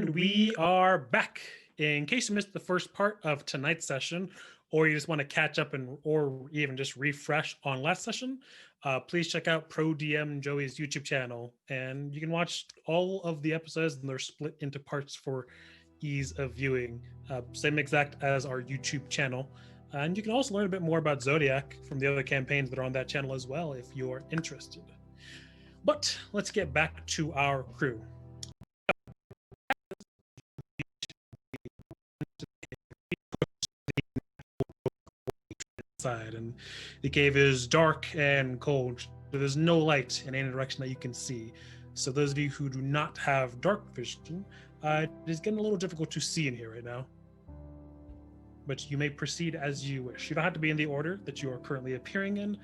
And we are back. In case you missed the first part of tonight's session, or you just want to catch up or even just refresh on last session, please check out Pro DM Joey's YouTube channel, and you can watch all of the episodes, and they're split into parts for ease of viewing. Same exact as our YouTube channel. And you can also learn a bit more about Zodiac from the other campaigns that are on that channel as well if you are interested. But let's get back to our crew. And the cave is dark and cold, so there's no light in any direction that you can see. So those of you who do not have dark vision, it is getting a little difficult to see in here right now. But you may proceed as you wish. You don't have to be in the order that you are currently appearing in.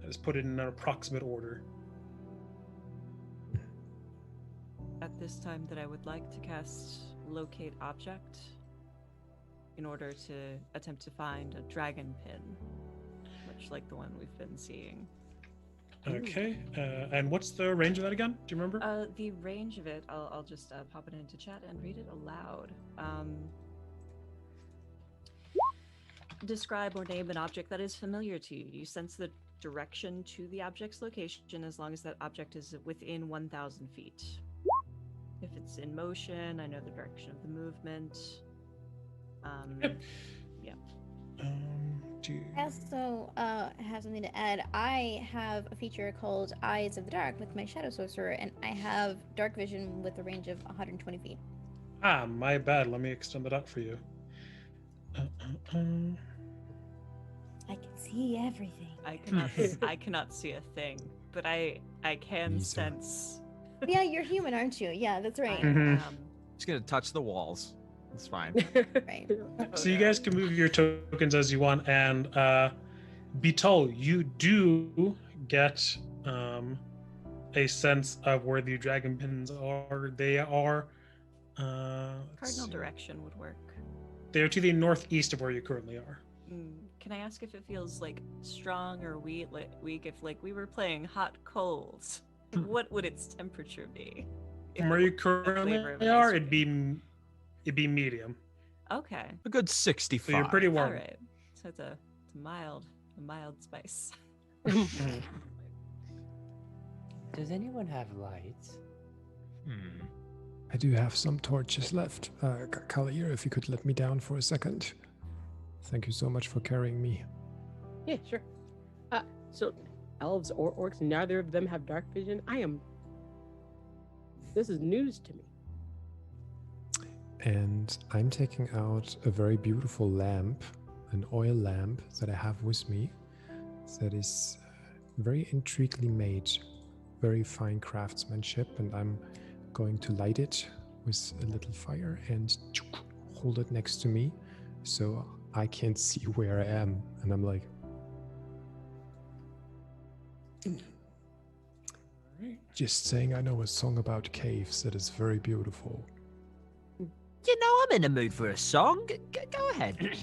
I just put it in an approximate order. At this time that I would like to cast Locate Object in order to attempt to find a dragon pin, much like the one we've been seeing. Okay, and what's the range of that again? Do you remember? The range of it, I'll just pop it into chat and read it aloud. Describe or name an object that is familiar to you. You sense the direction to the object's location as long as that object is within 1,000 feet. If it's in motion, I know the direction of the movement. Yeah. I also have something to add. I have a feature called Eyes of the Dark with my Shadow Sorcerer, and I have dark vision with a range of 120 feet. Ah, my bad. Let me extend that out for you. I can see everything. I cannot see a thing, but I can sense. Yeah, you're human, aren't you? Yeah, that's right. Just gonna touch the walls. It's fine. Right. So you guys can move your tokens as you want, and Beetle, you do get a sense of where the dragon pins are. They are Cardinal direction would work. They're to the northeast of where you currently are. Can I ask if it feels like strong or weak? If like we were playing hot coals, what would its temperature be? From where you currently are, it'd be medium. Okay. A good 65. So you're pretty warm. All right. So it's a mild spice. Does anyone have lights? I do have some torches left. Kalir, if you could let me down for a second. Thank you so much for carrying me. Yeah, sure. So elves or orcs, neither of them have dark vision. This is news to me. And I'm taking out a very beautiful lamp, an oil lamp that I have with me, that is very intricately made, very fine craftsmanship, and I'm going to light it with a little fire and hold it next to me so I can't see where I am. And I'm like, just saying, I know a song about caves that is very beautiful. You know, I'm in the mood for a song. Go ahead.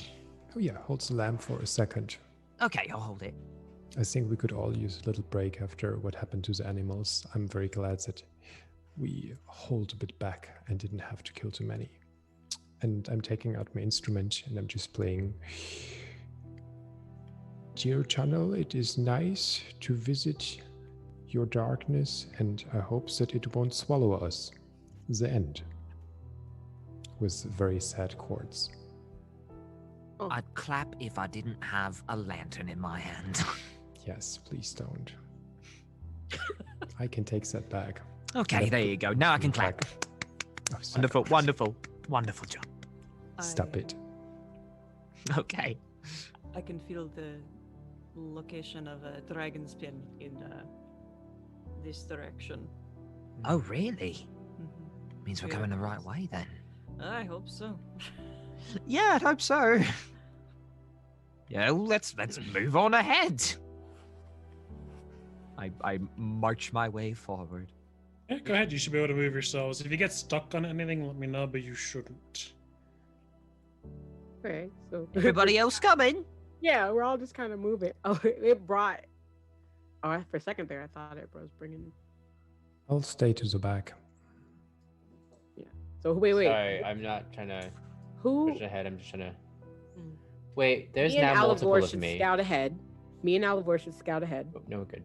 Oh yeah, hold the lamp for a second. Okay, I'll hold it. I think we could all use a little break after what happened to the animals. I'm very glad that we hold a bit back and didn't have to kill too many. And I'm taking out my instrument and I'm just playing. Dear channel, it is nice to visit your darkness, and I hope that it won't swallow us. The end. With very sad chords. Oh. I'd clap if I didn't have a lantern in my hand. Yes, please don't. I can take that back. Okay, there you go. Now I can clap. Oh, Wonderful job. Stop it. Okay. I can feel the location of a dragon's pin in this direction. Oh, really? Means we're Yeah. going the right way then. I hope so. Yeah, I'd hope so. Yeah, well, let's move on ahead. I march my way forward. Yeah, go ahead. You should be able to move yourselves. If you get stuck on anything, let me know, but you shouldn't. Okay, so Everybody else coming? yeah, we're all just kind of moving. Oh, it brought. Oh, for a second there, I thought it was bringing. I'll stay to the back. Yeah. So wait. Sorry, I'm not trying to Who? push ahead. I'm just trying to. Wait, there's Me and now multiple Alivor of should me. scout ahead. Me and Alivor should scout ahead. Oh, no, we're good.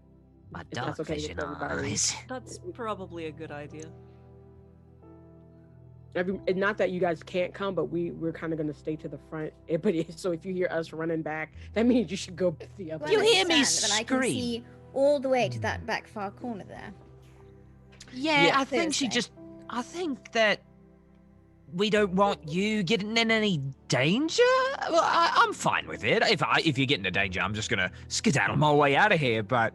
My If dark that's okay with vision everybody. eyes. That's probably a good idea. Not that you guys can't come, but we're kind of gonna stay to the front. So if you hear us running back, that means you should go the other Well, You way. hear me understand, then I can scream. see all the way to that back far corner there. Yeah, Yeah. I think she Thursday. just. I think that we don't want you getting in any danger. Well, I'm fine with it. If you get into danger, I'm just gonna skedaddle my way out of here. But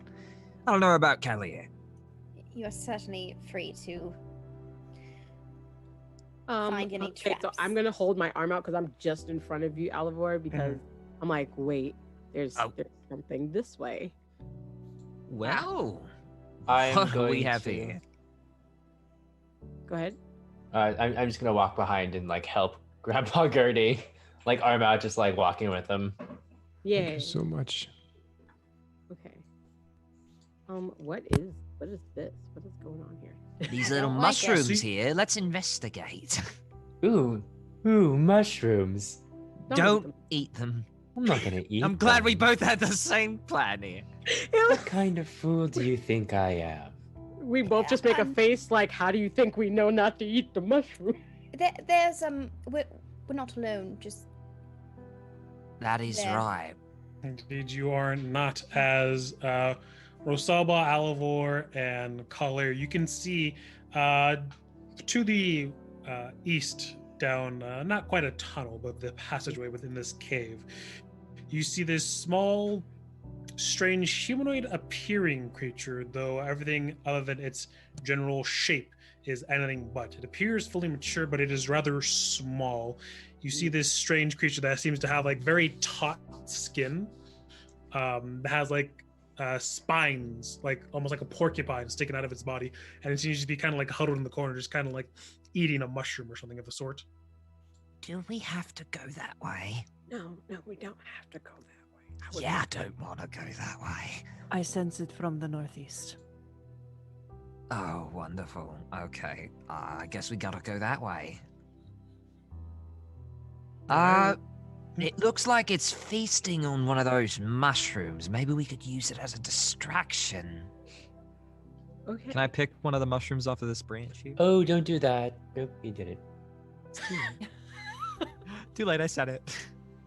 I don't know about Callier. You are certainly free to find any Okay, so traps. I'm gonna hold my arm out because I'm just in front of you, Alivor, because I'm like, wait, there's something this way. Well, I'm what do going we have to. here? Go ahead. I'm just gonna walk behind and like help Grandpa Gertie, like arm out, just like walking with him. Yeah. Thank you so much. Okay. What is this? What is going on here? These I little don't like it. mushrooms See- here. Let's investigate. Ooh, mushrooms. Don't eat them. I'm not gonna eat. I'm glad we them. both had the same plan here. What kind of fool do you think I am? We both just make a face like, how do you think we know not to eat the mushroom? There's we're not alone. Just That is There. right. Indeed, you are not. As Rosalba, Alivor, and Collier, you can see to the east, down not quite a tunnel, but the passageway within this cave. You see this small, strange humanoid-appearing creature, though everything other than its general shape is anything but. It appears fully mature, but it is rather small. You see this strange creature that seems to have like very taut skin, that has like spines, like almost like a porcupine sticking out of its body, and it seems to be kind of like huddled in the corner, just kind of like eating a mushroom or something of the sort. Do we have to go that way? No, we don't have to go that way. would Yeah, I love to. don't want to go that way. I sense it from the northeast. Oh, wonderful. Okay, I guess we gotta go that way. It looks like it's feasting on one of those mushrooms. Maybe we could use it as a distraction. Okay. Can I pick one of the mushrooms off of this branch here? Oh, don't do that. Nope, you did it. Too late, I said it.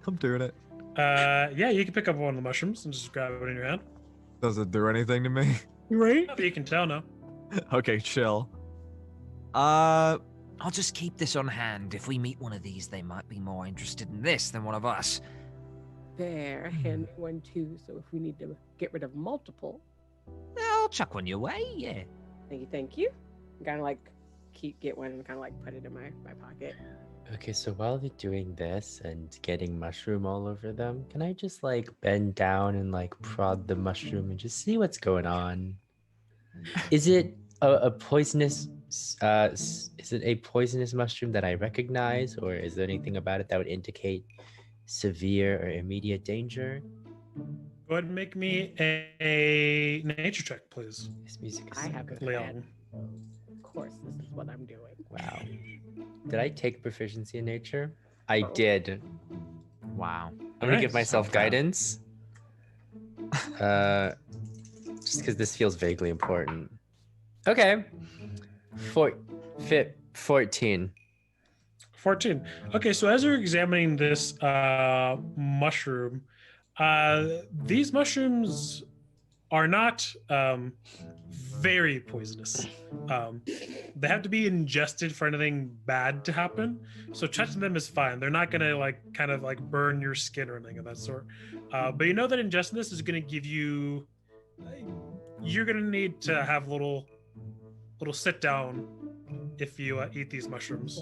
I'm doing it. Yeah, you can pick up one of the mushrooms and just grab it in your hand. Does it do anything to me? Right? You can tell now. Okay, chill. I'll just keep this on hand. If we meet one of these, they might be more interested in this than one of us. There, hand me one too. So if we need to get rid of multiple, I'll chuck one your way, yeah. thank you. Kind of like get one and kind of like put it in my pocket. Okay, so while they're doing this and getting mushroom all over them, can I just like bend down and like prod the mushroom and just see what's going on? Is it a poisonous? Is it a poisonous mushroom that I recognize, or is there anything about it that would indicate severe or immediate danger? Go ahead and make me a nature check, please. This music is I so have good. it. Leon. Of course, this is what I'm doing. Wow. Did I take proficiency in nature? I Oh. did. Wow. I'm gonna give Nice. myself Okay. guidance. Just because this feels vaguely important. Okay. 14. 14. Okay, so as you're examining this mushroom, these mushrooms are not very poisonous. They have to be ingested for anything bad to happen. So touching them is fine. They're not gonna like kind of like burn your skin or anything of that sort. But you know that ingesting this is gonna give you. You're gonna need to have little sit down if you eat these mushrooms.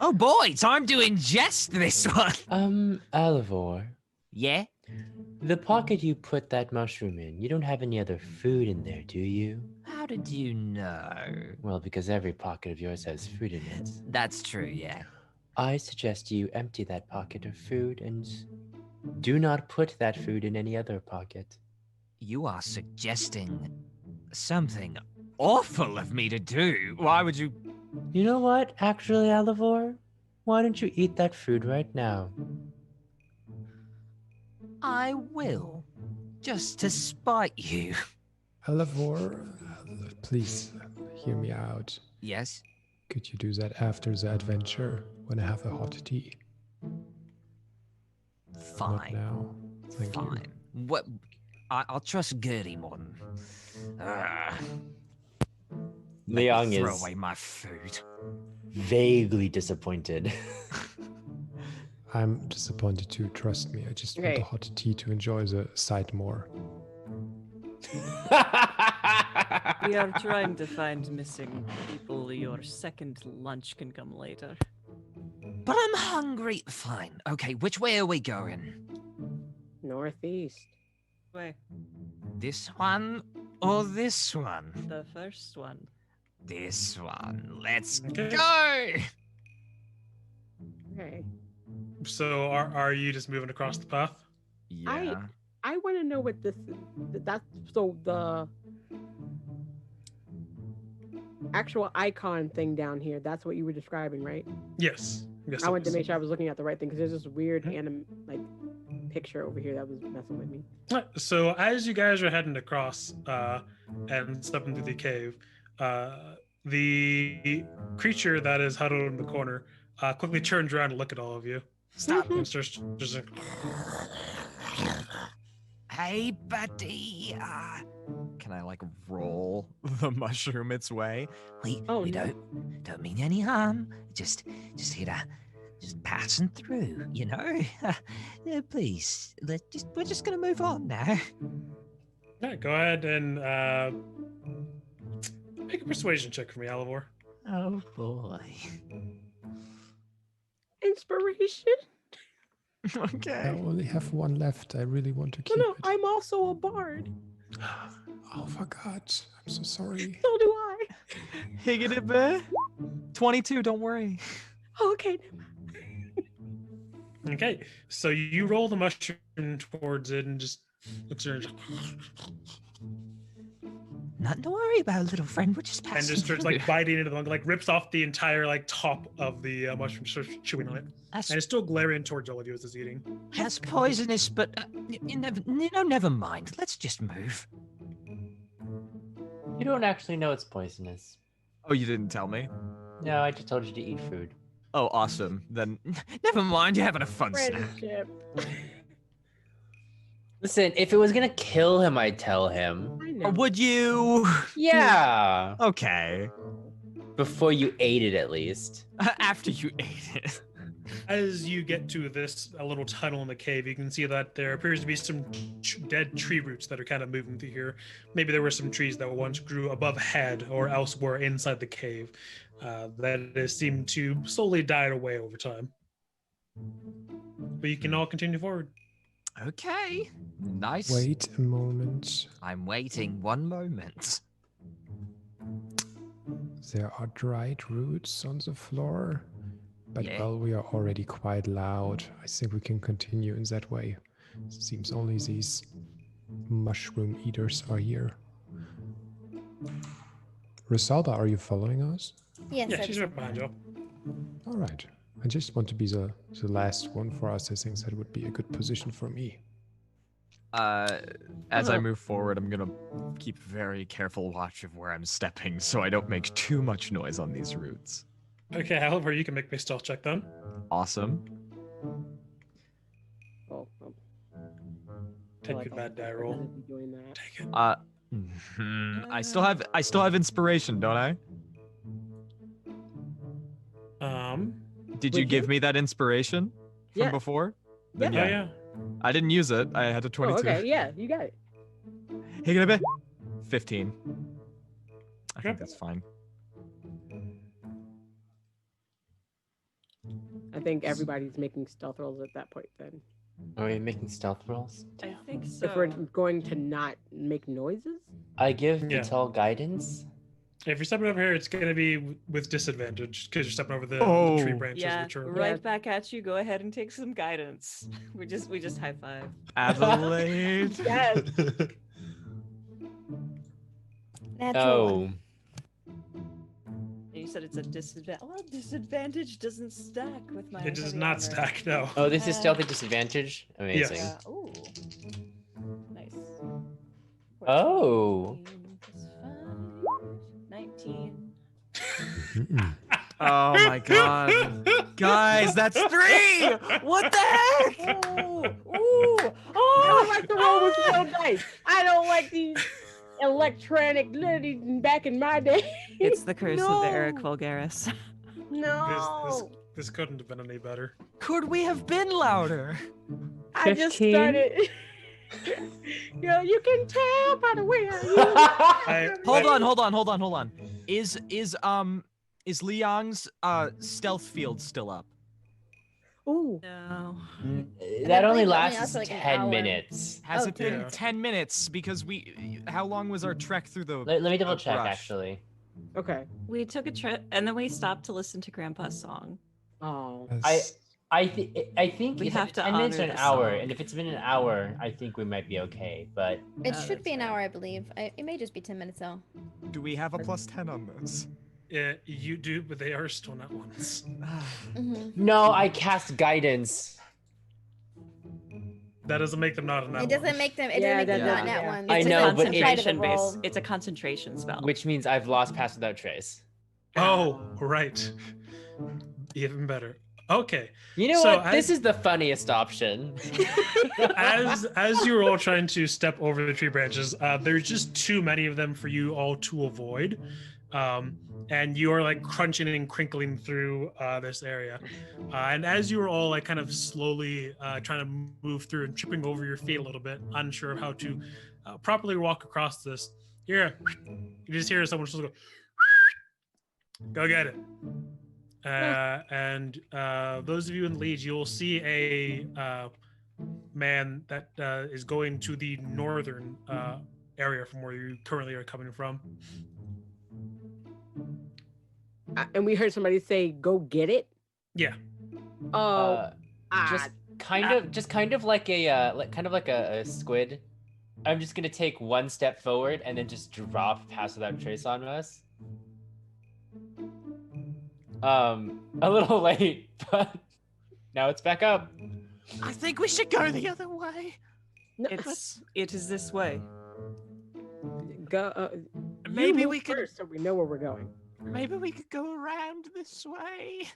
Oh boy, time to ingest this one. Alivor, Yeah? the pocket you put that mushroom in, you don't have any other food in there, do you? How did you know? Well, because every pocket of yours has food in it. That's true, yeah. I suggest you empty that pocket of food and do not put that food in any other pocket. You are suggesting something awful of me to do. Why would you You know what? Actually, Alivor, why don't you eat that food right now? I will. Just to spite you. Alavor, please hear me out. Yes? Could you do that after the adventure when I have a hot tea? Not Fine. now. Thank you. Fine. What? I'll trust Gertie more than. Make me Liang throw is away my food. vaguely disappointed. I'm disappointed too, trust me. I just want the Okay. hot tea to enjoy the sight more. We are trying to find missing people. Your second lunch can come later. But I'm hungry. Fine. Okay, which way are we going? Northeast. Wait, This one or this one? the first one. This one. Let's Okay. go! Okay. So are you just moving across the path? Yeah. I want to know what this. That's so the actual icon thing down here. That's what you were describing, right? Yes. Yes. I it wanted to is. make sure I was looking at the right thing because there's this weird picture over here that was messing with me. So as you guys are heading across and stepping through the cave, the creature that is huddled in the corner quickly turns around to look at all of you. Stop. And starts just like, Hey, buddy. Can I like roll the mushroom its way? We Oh, we no. don't mean any harm. Just here to just passing through, you know. Yeah, please, we're just gonna move on now. yeah, go ahead and make a persuasion check for me, Alivor. Oh boy. Inspiration? I Okay. only have one left. I really want to keep No, it. I'm also a bard. Oh, I forgot. I'm so sorry. So do I. Higgity bear. 22, don't worry. Oh, okay. Okay, so you roll the mushroom towards it and just looks at her Nothing to worry about, little friend. We're just and passing just starts through. like biting into the lung, like rips off the entire like top of the mushroom, starts chewing on it, That's, and it's still glaring towards all of you as it's eating. that's poisonous, but never mind. Let's just move. You don't actually know it's poisonous. Oh, you didn't tell me? No, I just told you to eat food. Oh, awesome. Then Never mind. You're having a fun snack. Friendship. Listen, if it was gonna kill him, I'd tell him. I know. Or would you? Yeah. okay. Before you ate it, at least. After you ate it. As you get to this a little tunnel in the cave, you can see that there appears to be some dead tree roots that are kind of moving through here. Maybe there were some trees that once grew above head or elsewhere inside the cave that has seemed to slowly die away over time. But you can all continue forward. Okay. Nice. Wait a moment. I'm waiting one moment. There are dried roots on the floor. But Yeah. well, we are already quite loud. I think we can continue in that way. Seems only these mushroom eaters are here. Rosalba, are you following us? Yes. Yeah, I she's just- right behind you. All right. I just want to be the last one for us. I think that would be a good position for me. As I move forward, I'm gonna keep very careful watch of where I'm stepping so I don't make too much noise on these roots. Okay, however, you can make me a stealth check then. Awesome. Oh, Take like your bad die roll. be doing that. Take it. I still have inspiration, don't I? Did you Would give you? me that inspiration from Yeah. before? Then Yeah, yeah. yeah. I didn't use it. I had a 22. Oh, okay, yeah, you got it. Hey, get a bit. 15. I Okay. think that's fine. I think everybody's making stealth rolls at that point then. Are we making stealth rolls? I think so. If we're going to not make noises? I give Yeah. Vital guidance. If you're stepping over here, it's going to be with disadvantage because you're stepping over the tree Oh. branches, Yeah, which are right back at you. Go ahead and take some guidance. We just high five. Adelaide. Yes. Natural one. Oh, You said it's a disadvantage. Well, disadvantage doesn't stack with my. It does heavy not armor. stack, no. Oh, this is stealthy disadvantage. Amazing. Yes. Ooh. Nice. Oh. 14 plus 5, 19. Mm-mm. Oh my god. Guys, that's 3! What the heck? Ooh. Ooh. Oh, I don't like the roll with real dice. I don't like these electronic ladies back in my day. It's the curse of the Eric No. Vulgaris. No. This couldn't have been any better. Could we have been louder? I just 15? started. You can tell by the way I use. Hold on. Is Liang's stealth field still up? Ooh. No. That I only believe it only lasts lasts like an 10 hour. minutes. Has Oh, it been yeah. 10 minutes? Because how long was our trek through the Let me double check, brush? actually. Okay. We took a trip and then we stopped to listen to Grandpa's song. Oh. As- I think We it's have to 10 minutes or honor an the hour, song. and if it's been an hour, I think we might be okay. But It Oh, should that's be an fair. hour, I believe. It may just be 10 minutes though. Do we have a plus 10 on this? Yeah, you do, but they are still not ones. Hmm no, I cast guidance. That doesn't make them not a nat It doesn't one. make them. It Yeah, doesn't make them that not doesn't- nat yeah. one. I It's a know, but it- concentration roll. base. It's a concentration spell. Which means I've lost Pass Without Trace. Oh, right. Even better. Okay. You know So what? This is the funniest option. As you're all trying to step over the tree branches, there's just too many of them for you all to avoid, and you are like crunching and crinkling through this area. And as you are all like kind of slowly trying to move through and tripping over your feet a little bit, unsure of how to properly walk across this, you just hear someone just go get it. And those of you in the lead, you'll see a man that is going to the northern area from where you currently are coming from. And we heard somebody say, "Go get it." Yeah. Oh. Just kind of like a squid. I'm just gonna take one step forward and then just drop Pass Without Trace on us. A little late, but now it's back up. I think we should go the other way. No, It is this way. go. Maybe you we move could- first, so we know where we're going. Maybe we could go around this way.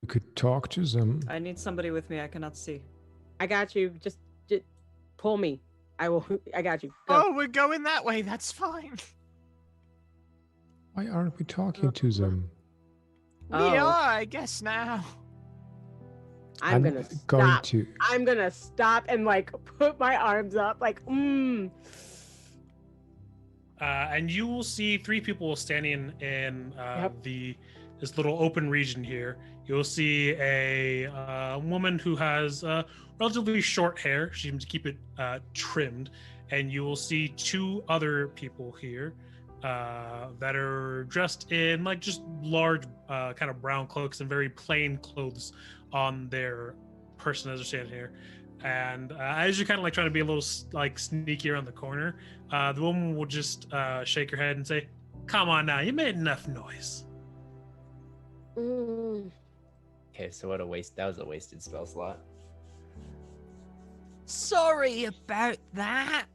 We could talk to them. I need somebody with me. I cannot see. I got you. Just pull me. I will. I got you. Go. Oh, we're going that way. That's fine. Why aren't we talking to them? We Oh. are, I guess, now. I'm gonna going stop. to. I'm gonna stop and like put my arms up, like And you will see 3 people standing in Yep. this little open region here. You'll see a woman who has relatively short hair. She seems to keep it trimmed. And you will see 2 other people here that are dressed in like just large kind of brown cloaks and very plain clothes on their person as they're standing here. And as you're kind of like trying to be a little like sneaky around the corner, the woman will just shake her head and say, "Come on now, you made enough noise." Okay, so what a waste. That was a wasted spell slot. Sorry about that.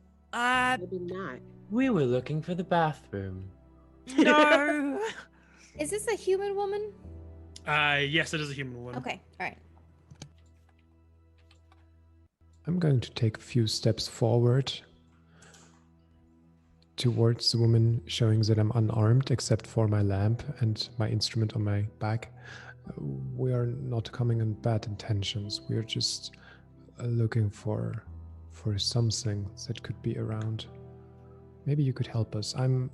maybe not. We were looking for the bathroom. No. Is this a human woman? Yes, it is a human woman. Okay, all right. I'm going to take a few steps forward towards the woman, showing that I'm unarmed except for my lamp and my instrument on my back. We are not coming in bad intentions. We are just looking for something that could be around. Maybe you could help us. I'm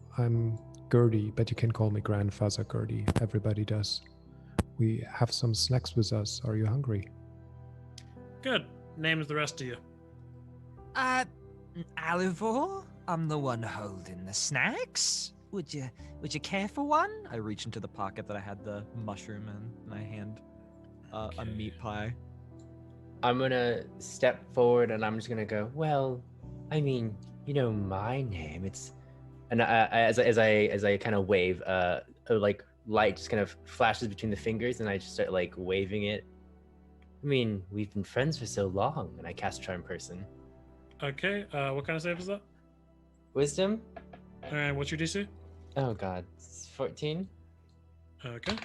Gertie, but you can call me Grandfather Gertie. Everybody does. We have some snacks with us. Are you hungry? Good. Name's the rest of you. Alivor, I'm the one holding the snacks. Would you care for one? I reach into the pocket that I had the mushroom in, and I hand a meat pie. I'm gonna step forward and I'm just gonna go, well, I mean, you know my name. It's and as I kind of wave, like light just kind of flashes between the fingers, and I just start like waving it. I mean, we've been friends for so long, and I cast Charm Person. Okay, what kind of save is that? Wisdom? And what's your DC? Oh god, it's 14. Okay.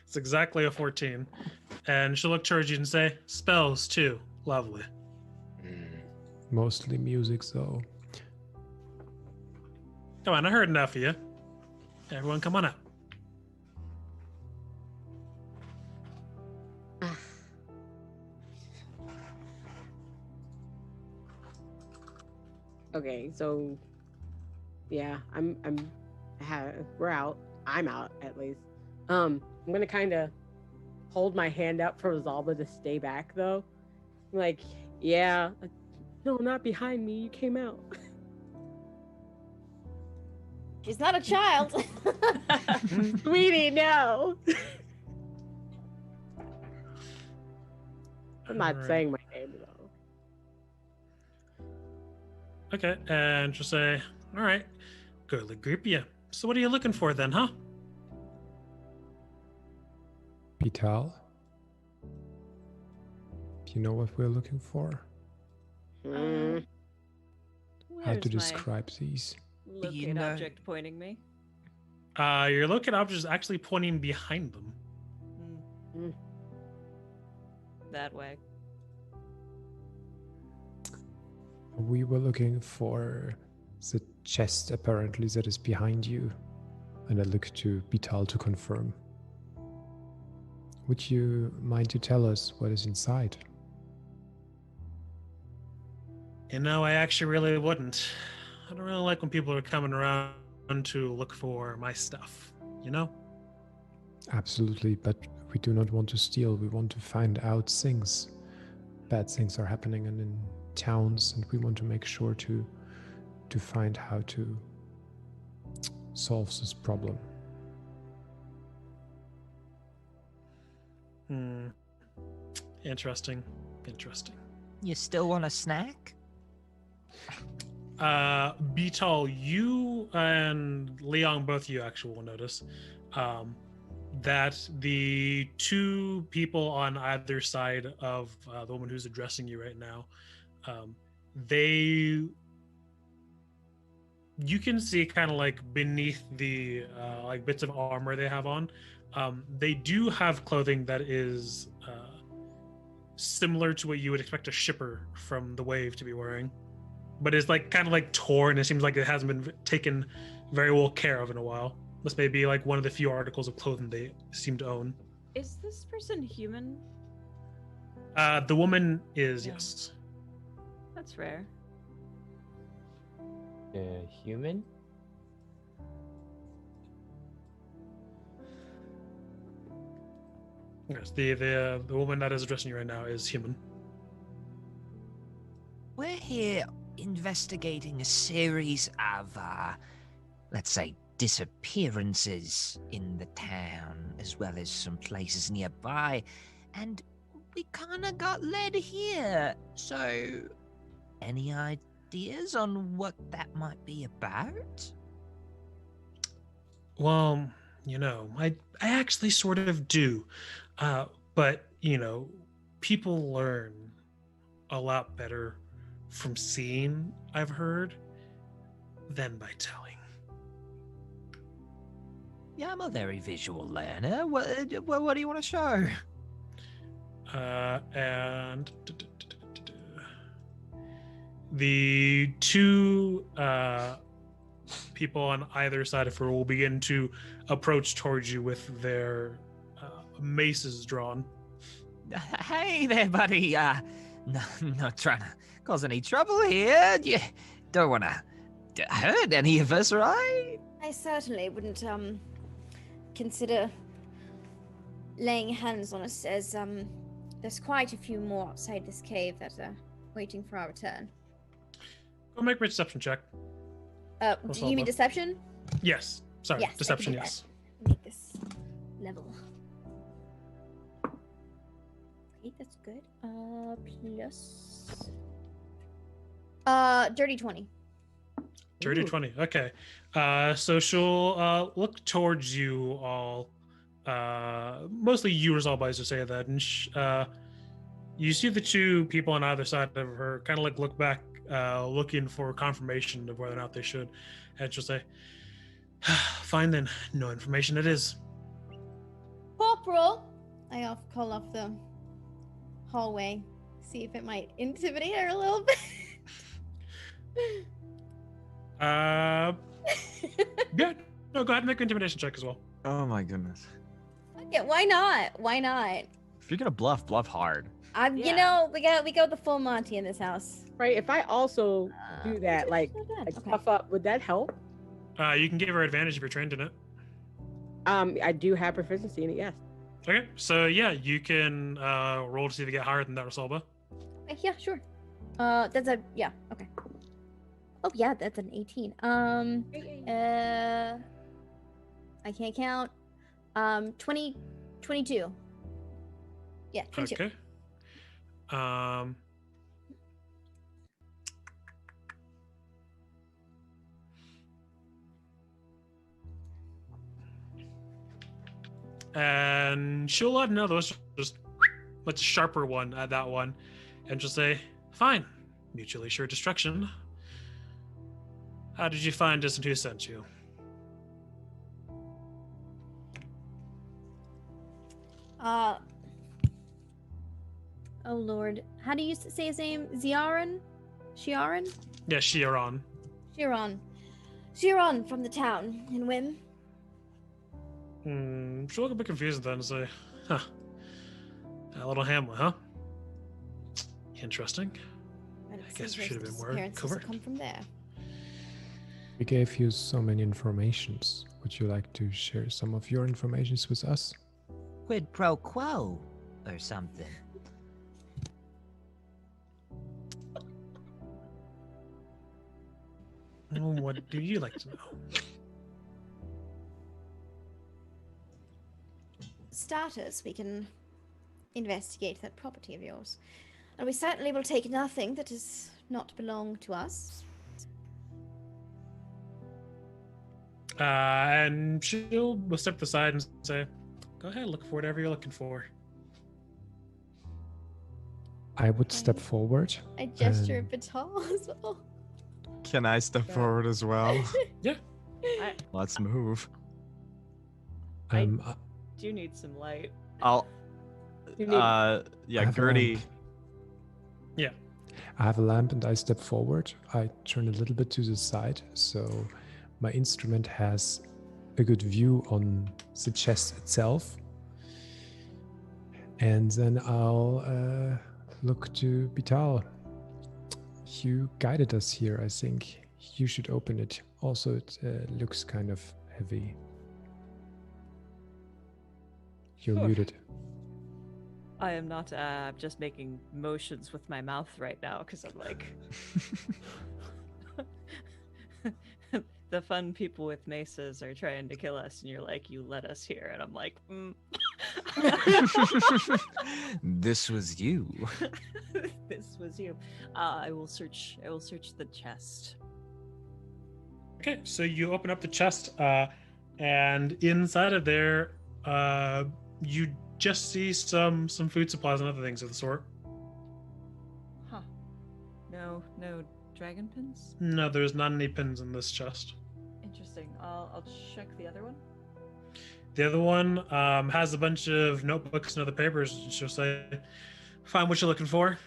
It's exactly a 14. And she'll look towards you and say, spells too. Lovely. Mostly music, though. Come on, I heard enough of you. Everyone come on up. Okay, so yeah, we're out. I'm out at least. I'm gonna kind of hold my hand out for Zalba to stay back though. I'm like, yeah, no, not behind me. You came out. She's not a child. Sweetie, no. I'm not Alright. saying my name though. Okay, and she'll say, all right, girly group you. So what are you looking for then, huh? Vital? Do you know what we're looking for? Mm. How to Where's my describe these? locate know- object pointing me? Your locate object is actually pointing behind them. Mm. That way. We were looking for the chest, apparently, that is behind you. And I look to Vital to confirm. Would you mind to tell us what is inside? You know, I actually really wouldn't. I don't really like when people are coming around to look for my stuff, you know? Absolutely, but we do not want to steal. We want to find out things. Bad things are happening in towns, and we want to make sure to find how to solve this problem. Interesting. You still want a snack? Beetle, you and Leon, both of you actually will notice that the two people on either side of the woman who's addressing you right now, you can see kind of like beneath the like bits of armor they have on, they do have clothing that is similar to what you would expect a shipper from the Wave to be wearing, but it's like kind of like torn. It seems like it hasn't been taken very well care of in a while. This may be like one of the few articles of clothing they seem to own. Is this person human? The woman is, Yeah. yes. That's rare. Human? Yes, the woman that is addressing you right now is human. We're here investigating a series of, let's say, disappearances in the town, as well as some places nearby, and we kind of got led here. So, any ideas on what that might be about? Well, you know, I actually sort of do. But, you know, people learn a lot better from seeing, I've heard, than by telling. Yeah, I'm a very visual learner. What do you want to show? And the two people on either side of her will begin to approach towards you with their maces drawn. Hey there, buddy. Not trying to cause any trouble here. You don't want to hurt any of us, right? I certainly wouldn't consider laying hands on us, as there's quite a few more outside this cave that are waiting for our return. Go make a perception check. Do you mean deception? Yes. Sorry, Yes, I deception, can do yes. Make this level. Okay, that's good. Plus dirty 20. Dirty Ooh. 20. Okay. So she'll look towards you all. Mostly you, Resolve to say that. And you see the two people on either side of her kind of look back, looking for confirmation of whether or not they should. And she'll say, fine then. No information it is. Corporal! I call off the hallway. See if it might intimidate her a little bit. Yeah. No, go ahead and make an intimidation check as well. Oh my goodness. Okay, why not? Why not? If you're gonna bluff hard. You Yeah. know, we go the full Monty in this house. Right. If I also do that, like, Not bad. like Okay. puff up, would that help? You can give her advantage if you're trained in it. I do have proficiency in it. Yes. Okay, so yeah, you can roll to see if you get higher than that, Rosalba. Okay, yeah, sure. That's a yeah. Okay. Oh yeah, that's an 18. I can't count. 22. Yeah, 22. Okay. And she'll let another just much sharper one at that one, and she'll say, "Fine, mutually assured destruction. How did you find us, and who sent you?" Oh lord, how do you say his name? Ziaran? Shiaran? Yeah, Shiaran. Shiaran from the town in Wim. She'll look a bit confused then and say, "Huh, that little Hamlet, huh? Interesting." I guess we should have been more covert. Come from there. We gave you so many informations. Would you like to share some of your informations with us? Quid pro quo or something. What do you like to know? Starters, we can investigate that property of yours. And we certainly will take nothing that does not belong to us. And she'll step aside and say, "Go ahead, look for whatever you're looking for." I would step forward. I gesture at Batal as well. Can I step forward as well? Yeah. Let's move. I do need some light. I'll. You need- I Yeah, have a Gertie. lamp. Yeah. I have a lamp and I step forward. I turn a little bit to the side so my instrument has a good view on the chest itself. And then I'll look to Vital. You guided us here, I think. You should open it. Also, it looks kind of heavy. You're Sure. muted. I am not. I'm just making motions with my mouth right now because I'm like. The fun people with maces are trying to kill us, and you're like, "You led us here," and I'm like, This was you. "This was you." I will search. I will search the chest. Okay, so you open up the chest, and inside of there, you just see some food supplies and other things of the sort. Huh? No dragon pins. No, there's not any pins in this chest. Interesting. I'll check the other one. The other one has a bunch of notebooks and other papers. She'll say, "Find what you're looking for."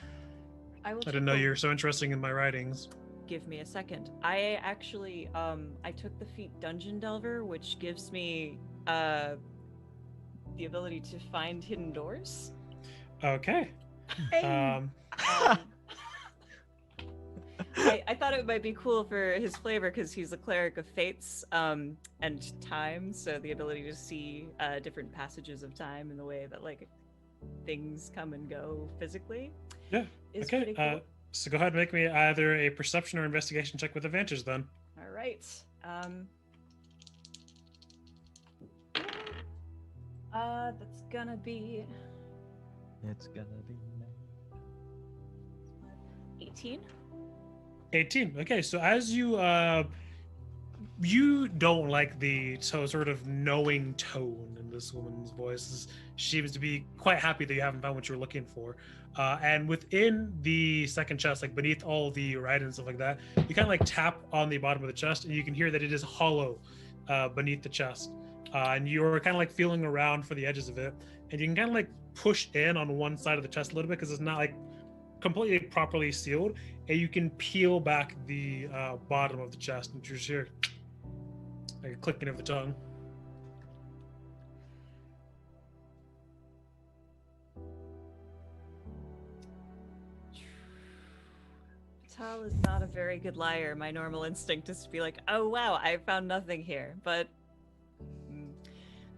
I will. I didn't know you were so interested in my writings. Give me a second. I actually I took the feat Dungeon Delver, which gives me the ability to find hidden doors. Okay. I thought it might be cool for his flavor because he's a cleric of fates and time, so the ability to see different passages of time in the way that like things come and go physically. Yeah. Is Okay. pretty cool. So go ahead and make me either a perception or investigation check with advantage then. All right. That's gonna be It's gonna be. 18. 18. Okay, so as you you don't like the sort of knowing tone in this woman's voice. She seems to be quite happy that you haven't found what you're looking for. And within the second chest, like beneath all the right and stuff like that, you kind of like tap on the bottom of the chest, and you can hear that it is hollow beneath the chest. And you're kind of like feeling around for the edges of it, and you can kind of like push in on one side of the chest a little bit because it's not like completely properly sealed, and you can peel back the bottom of the chest, and you just hear like a clicking of the tongue. Tal is not a very good liar. My normal instinct is to be like, oh wow, I found nothing here. But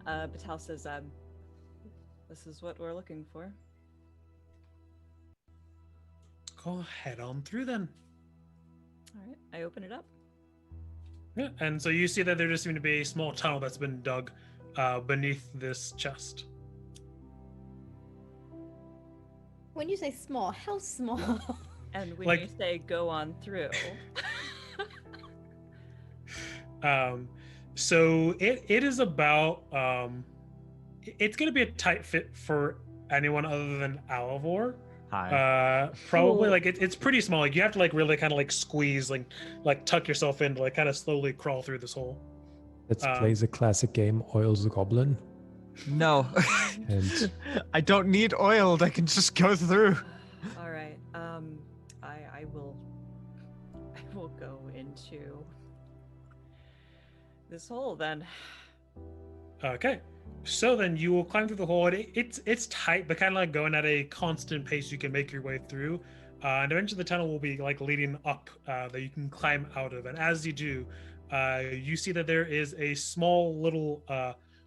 Batal says, this is what we're looking for. Go head on through then. All right, I open it up. Yeah, and so you see that there just seems to be a small tunnel that's been dug beneath this chest. When you say small, how small? And when Like- you say go on through, So it is about it's gonna be a tight fit for anyone other than Alivor. Hi. Probably Cool. like it's pretty small. Like you have to like really kind of like squeeze, like tuck yourself in to like kind of slowly crawl through this hole. Let's play the classic game Oil the Goblin. No. And I don't need oiled. I can just go through. all right. I will go into this hole then. Okay, so then you will climb through the hole. And it's tight, but kind of like going at a constant pace. You can make your way through, and eventually the tunnel will be like leading up that you can climb out of. And as you do, you see that there is a small little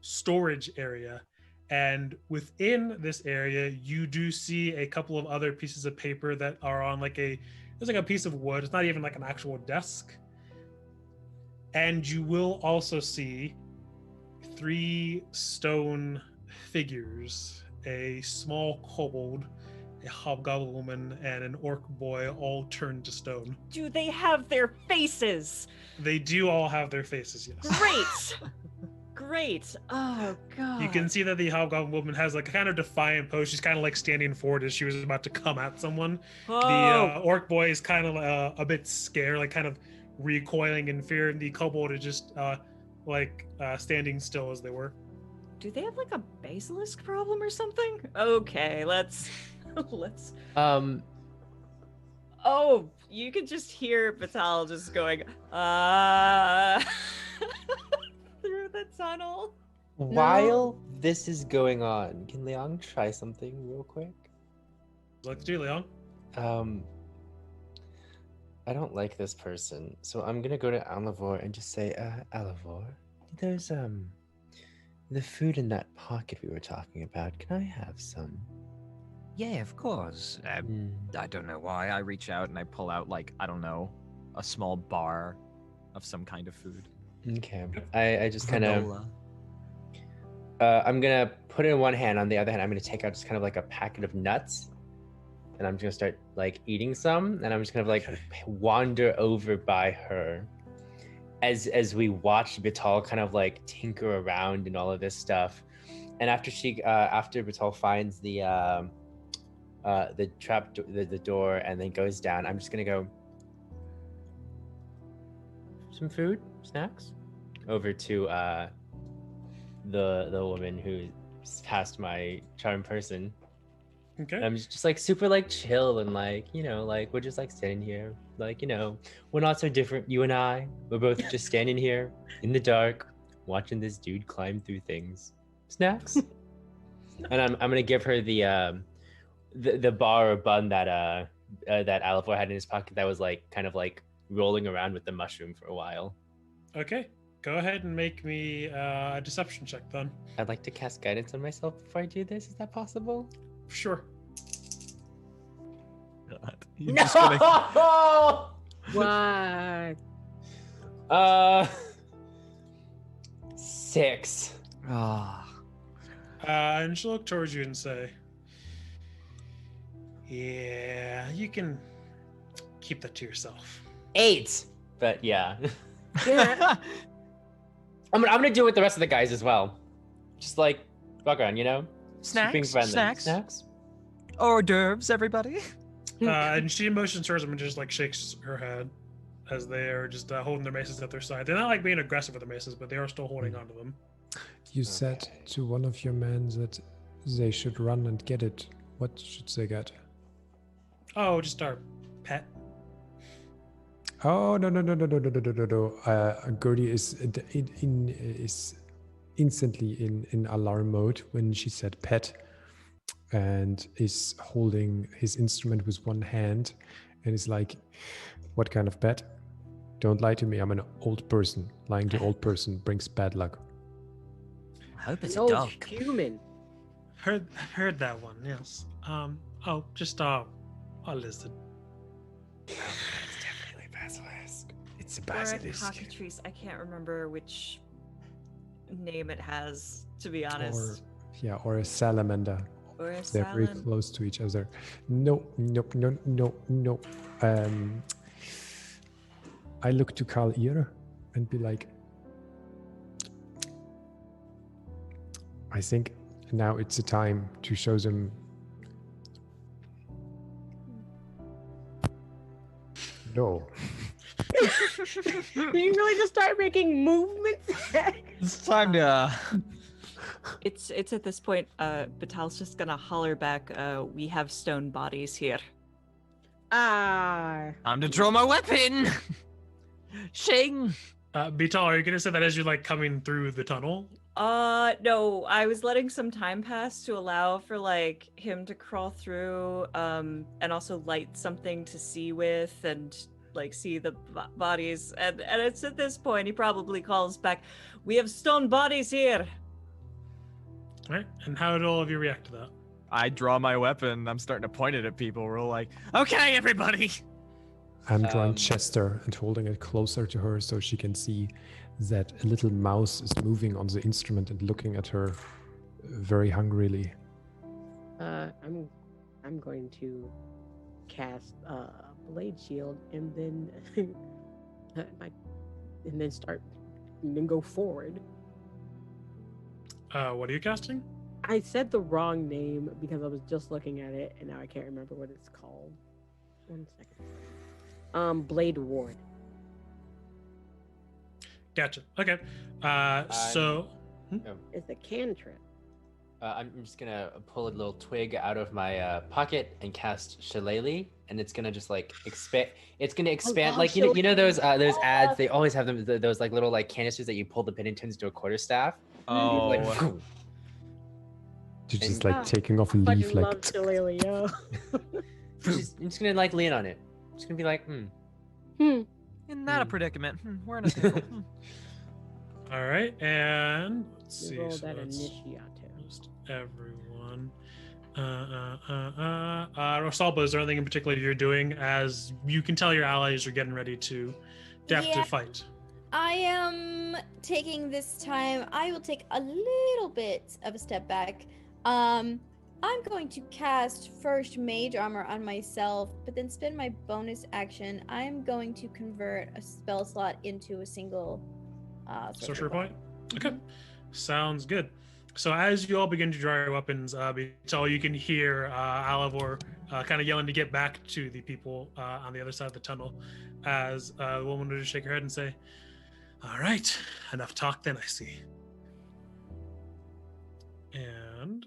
storage area, and within this area, you do see a couple of other pieces of paper that are on there's like a piece of wood. It's not even like an actual desk. And you will also see 3 stone figures: a small kobold, a hobgoblin woman, and an orc boy, all turned to stone. Do they have their faces? They do all have their faces, yes. Great. Great. Oh god. You can see that the hobgoblin woman has like a kind of defiant pose. She's kind of like standing forward as she was about to come at someone. Oh. The orc boy is kind of a bit scared, like kind of recoiling in fear, and the kobold is just standing still as they were. Do they have like a basilisk problem or something? Okay, let's. Oh, you can just hear Batal just going, through the tunnel. While this is going on, can Leon try something real quick? Like to do, Leon. I don't like this person, so I'm gonna go to Alivor and just say, Alivor, there's the food in that pocket we were talking about. Can I have some? Yeah, of course. I don't know why. I reach out and I pull out, like, I don't know, a small bar of some kind of food. Okay. I just kind of. Granola. I'm gonna put it in one hand. On the other hand, I'm gonna take out just kind of like a packet of nuts, and I'm just gonna start like eating some. And I'm just kind of like wander over by her, as we watch Batal kind of like tinker around and all of this stuff. And after Batal finds the the door and then goes down, I'm just gonna go. Some food, snacks, over to the woman who's past my charm person. Okay. And I'm just like super like chill and like, you know, like we're just like standing here, like, you know, we're not so different, you and I. We're both just standing here in the dark, watching this dude climb through things. Snacks. And I'm gonna give her the bar or bun that Alivor had in his pocket that was like kind of like rolling around with the mushroom for a while. Okay. Go ahead and make me a deception check then. I'd like to cast guidance on myself before I do this. Is that possible? Sure. God. You're just gonna... What? 6. Ah. And she'll look towards you and say, "Yeah, you can keep that to yourself." 8. But yeah. Yeah. I'm gonna do it with the rest of the guys as well. Just like fuck on, Being Snacks? friendly. Snacks? Hors d'oeuvres, everybody? And she motions towards them and just like shakes her head as they are just holding their maces at their side. They're not like being aggressive with the maces, but they are still holding onto them. You said to one of your men that they should run and get it. What should they get? Oh, just our pet. Oh no. Gertie is instantly in alarm mode when she said pet, and is holding his instrument with one hand, and is like, "What kind of pet? Don't lie to me. I'm an old person. Lying to old person brings bad luck." I hope it's An a old dog. human. Heard that one. Yes. Oh, just a lizard. It's definitely basilisk. It's a Or a basilisk. cockatrice. I can't remember which name it has, to be honest. Or a salamander. Or a They're very salad. close to each other. No. I look to Carl Ear and be like, I think now it's the time to show them. No. Did you really just start making movements? It's time to. It's at this point, Batal's just gonna holler back, we have stone bodies here. Ah. Time to draw my weapon! Shing! Beetle, are you gonna say that as you're like coming through the tunnel? No, I was letting some time pass to allow for like him to crawl through, and also light something to see with and like see the bodies. And it's at this point he probably calls back, we have stone bodies here. All right. And how did all of you react to that? I draw my weapon. I'm starting to point it at people. We're all like, okay, everybody. I'm drawing Chester and holding it closer to her so she can see that a little mouse is moving on the instrument and looking at her very hungrily. I'm going to cast Blade Shield and then and then go forward. What are you casting? I said the wrong name because I was just looking at it and now I can't remember what it's called. 1 second. Blade Ward. Gotcha. Okay. So It's a cantrip. I'm just gonna pull a little twig out of my pocket and cast Shillelagh, and it's gonna just like expand. It's gonna expand, like you know those ads. They always have them those like little like canisters that you pull the pin and turns into a quarterstaff. Oh, Like, She's just And- like taking off a I leaf, fucking like love Shillelagh, yo. I'm just gonna like lean on it. I'm just gonna be like, Isn't that a predicament? We're in a pickle. all right, and let's You see. roll So that that's initiative. just everyone. Rosalba, is there anything in particular you're doing as you can tell your allies are getting ready to Yeah. fight? I am taking this time. I will take a little bit of a step back. I'm going to cast first mage armor on myself, but then spend my bonus action. I'm going to convert a spell slot into a single Sorcerer point? Okay. Sounds good. So as you all begin to draw your weapons, so you can hear Alavor kind of yelling to get back to the people on the other side of the tunnel as the woman would just shake her head and say, all right, enough talk then, I see. And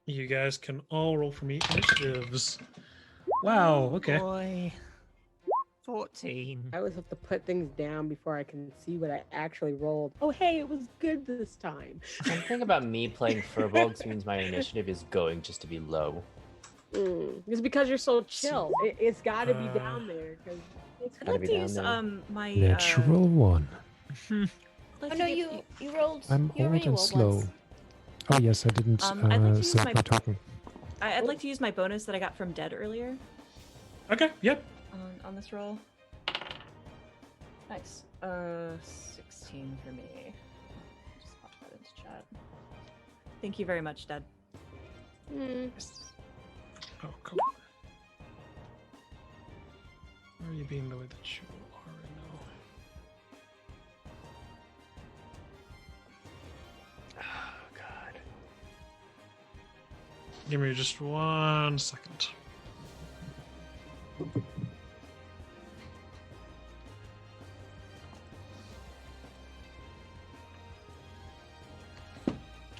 you guys can all roll for me initiatives. Wow, okay. Boy. 14. I always have to put things down before I can see what I actually rolled. Oh, hey, it was good this time. something about me playing Furbolgs means my initiative is going just to be low. It's because you're so chill. It's got to be down there. Cause it's I'd Gotta like be to down use there. my Natural one. I'd like Oh to no, get you rolled. I'm you old already and rolled slow. once. Oh yes, I didn't I'd like to use start my- my talking. I'd like to use my bonus that I got from Dead earlier Okay, yep. on this roll. Nice. 16 for me. Just pop that into chat. Thank you very much, Dead. Hmm. Oh, come on. Why are you being the way that you are right now? Oh God. Give me just 1 second.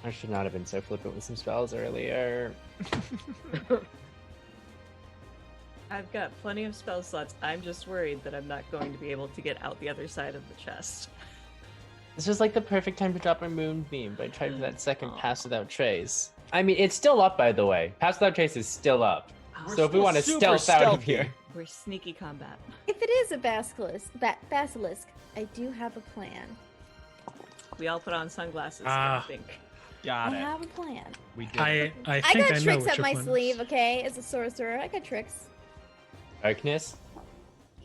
I should not have been so flippant with some spells earlier. I've got plenty of spell slots. I'm just worried that I'm not going to be able to get out the other side of the chest. This was like the perfect time to drop a moonbeam, but I tried for that second pass without trace. I mean, it's still up, by the way. Pass without trace is still up. So if we want to super stealth out of stealthy. here. We're sneaky combat. If it is a basilisk, I do have a plan. We all put on sunglasses, Ah. I think. Got I it. have a plan. We did. I I think got I know tricks what up your my plan is. sleeve, okay? As a sorcerer, I got tricks. Darkness?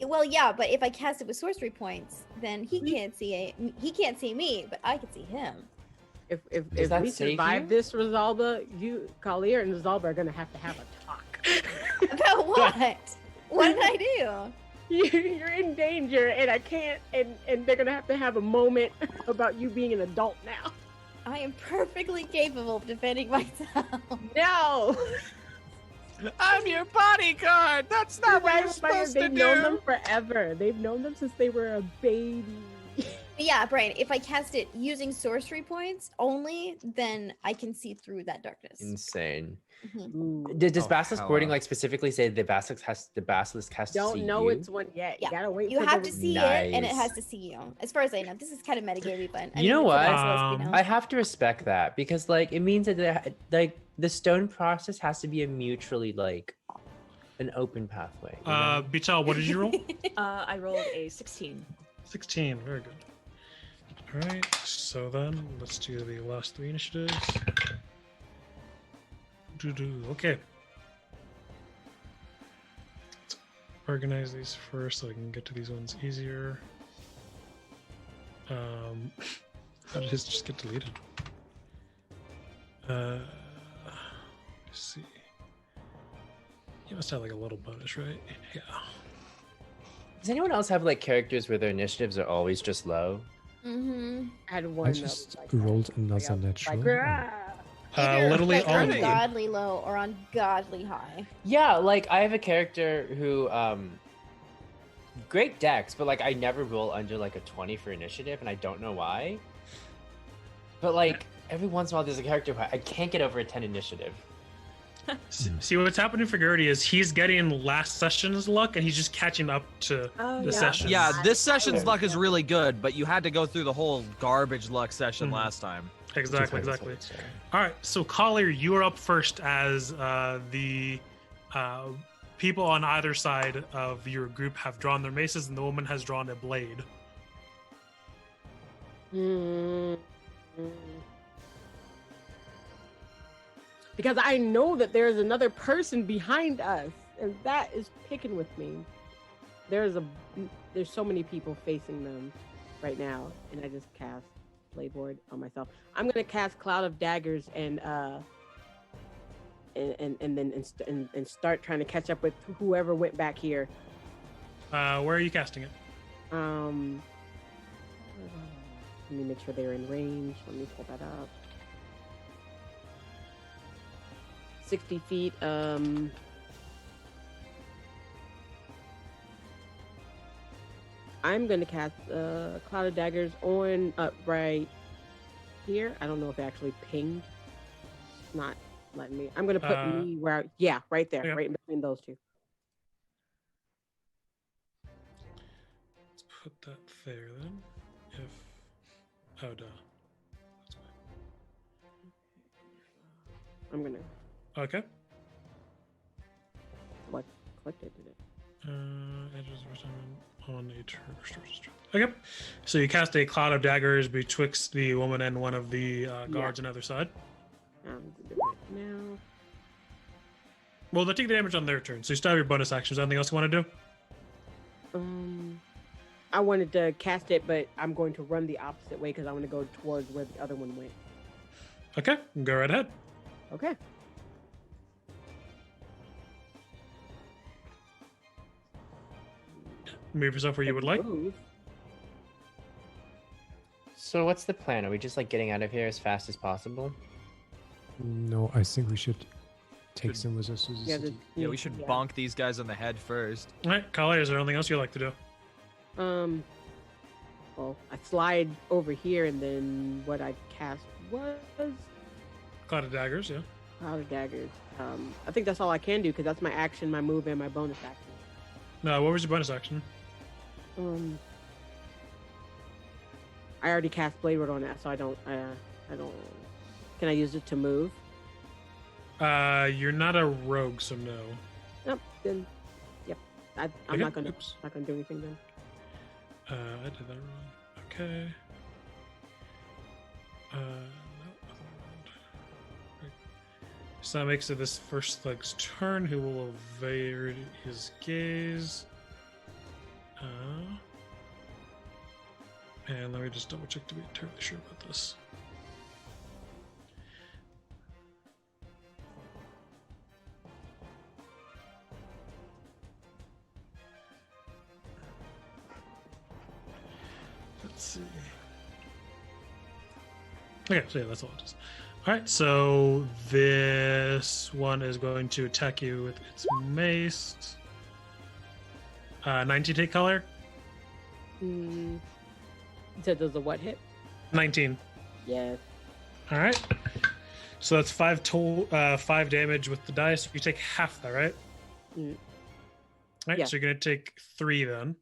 Well, yeah, but if I cast it with sorcery points, then he can't see it. He can't see me, but I can see him. If that we save survive you? this, Rosalba, you, Kalir, and Rosalba are gonna have a talk. About what? What did I do? You're in danger, and I can't. And they're gonna have a moment about you being an adult now. I am perfectly capable of defending myself. No. I'm your bodyguard. That's not what you're supposed to They've known them do. forever. They've known them since they were a baby. Yeah, Brian, if I cast it using sorcery points only, then I can see through that darkness. Insane. Mhm. Ooh. Does Oh, Basilisk wording hella. like specifically say the basilisk has to Don't see know you? it's one yet. Yeah. You gotta wait. You for have the to see it, and it Nice. has to see you. As far as I know, this is kind of metagamey, but You know it's a what? basilisk, you know? I have to respect that because like it means that like the stone process has to be a mutually like an open pathway. You know? Bichal, what did you roll? I rolled a 16. 16. Very good. All right. So then, let's do the last 3 initiatives. Okay. Let's organize these first so I can get to these ones easier. How did his just get deleted? Let's see. You must have like a little bonus, right? Yeah. Does anyone else have like characters where their initiatives are always just low? Mm-hmm. I had one. I that just was like rolled that. another Like, natural. "Rah." Literally like all of them. ungodly low or ungodly high. Yeah, like I have a character who great dex, but like I never roll under like a 20 for initiative and I don't know why. But like every once in a while there's a character who I can't get over a 10 initiative. See what's happening for Gertie is he's getting last session's luck and he's just catching up to Oh, the yeah. session. Yeah, this I session's would- luck is really good, but you had to go through the whole garbage luck session Mhm. last time. Exactly. All right, so Collier, you are up first as the people on either side of your group have drawn their maces and the woman has drawn a blade. Mm. Because I know that there's another person behind us, and that is picking with me. There's so many people facing them right now, and I just cast Playboard on myself. I'm gonna cast Cloud of Daggers and start trying to catch up with whoever went back here. Where are you casting it? Let me make sure they're in range. Let me pull that up. 60 feet. I'm gonna cast Cloud of Daggers on right here. I don't know if it actually pinged. It's not letting me. I'm gonna put me where. Yeah, right there, yeah. right in between those two. Let's put that there then. Oh, duh. I'm gonna Okay. click it. Did it? Edges on a turn. Okay. So you cast a cloud of daggers betwixt the woman and one of the guards on the other side. I'm gonna do it now. Well, they take the damage on their turn, so you still have your bonus action. Is there anything else you want to do? I wanted to cast it, but I'm going to run the opposite way because I want to go towards where the other one went. Okay, go right ahead. Okay. Move yourself where you would like. Move. So what's the plan? Are we just like getting out of here as fast as possible? No, I think we should take some with us to the Yeah, city. Yeah, we should bonk these guys on the head first. All right, Kale, is there anything else you'd like to do? Well, I slide over here, and then what I cast was Cloud of Daggers, yeah. Cloud of Daggers. I think that's all I can do because that's my action, my move, and my bonus action. No, what was your bonus action? I already cast Blade Ward on that, so I don't. Can I use it to move? You're not a rogue, so no. Nope. Then, yep. I'm Okay, not gonna oops. do anything then. I did that wrong. Okay. No, other round. Right. So that makes it this first thug's turn, who will evade his gaze. And let me just double check to be entirely sure about this. Let's see. Okay, so yeah, that's all it is. All right, so this one is going to attack you with its mace. 19 take color. You said there's a what hit? 19. Yes. All right. So that's 5 damage with the dice. You take half that, right? Mm. All right. Yeah. So you're gonna take 3 then,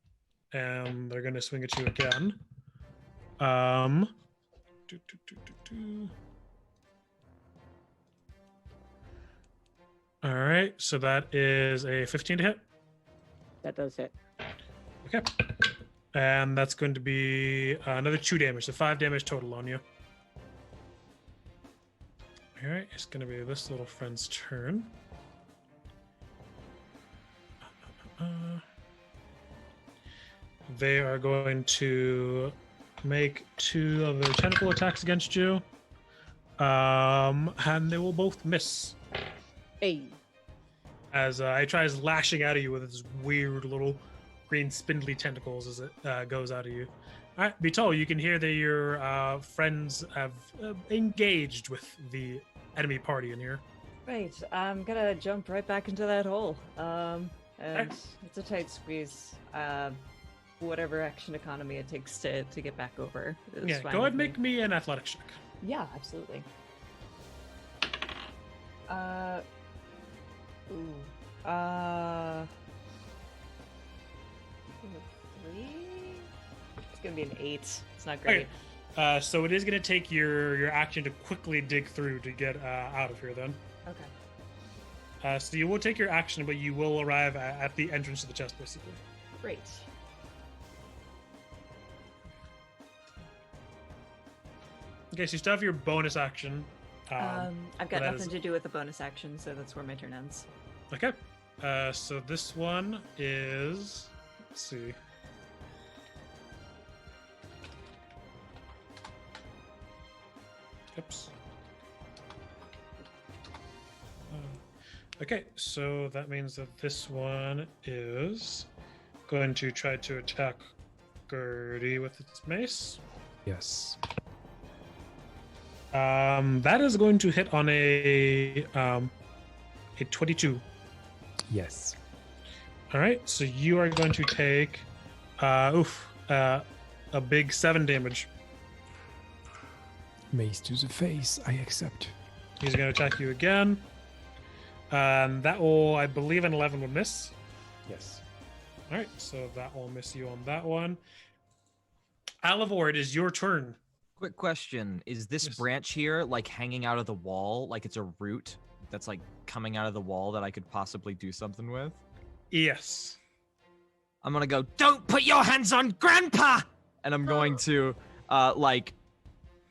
and they're gonna swing at you again. Do, do, do, do, do. All right. So that is a 15 to hit. That does hit. Okay. And that's going to be another 2 damage, so 5 damage total on you. All right, it's going to be this little friend's turn. They are going to make 2 of their tentacle attacks against you. And they will both miss. Hey. As it tries lashing out of you with its weird little green spindly tentacles as it goes out of you. All right, Bitol, you can hear that your friends have engaged with the enemy party in here. Right, I'm gonna jump right back into that hole. And it's a tight squeeze. Whatever action economy it takes to get back over. Yeah, go ahead and make me an athletics check. Yeah, absolutely. It's gonna be an 8. It's not great. Okay. So it is going to take your action to quickly dig through to get out of here then. Okay. So you will take your action, but you will arrive at the entrance to the chest, basically. Great. Okay, so you still have your bonus action. I've got that nothing is- to do with the bonus action, so that's where my turn ends. Okay. So this one is... Let's see. Oops. Okay, so that means that this one is going to try to attack Gertie with its mace. Yes. That is going to hit on a 22. Yes. All right, so you are going to take a big 7 damage. Mace to the face. I accept. He's going to attack you again. That will, I believe, an 11 would miss. Yes. All right, so that will miss you on that one. Alivor, it is your turn. Quick question. Is this Yes. branch here like hanging out of the wall? Like it's a root that's like coming out of the wall that I could possibly do something with? Yes. I'm gonna go, don't put your hands on Grandpa! And I'm going to like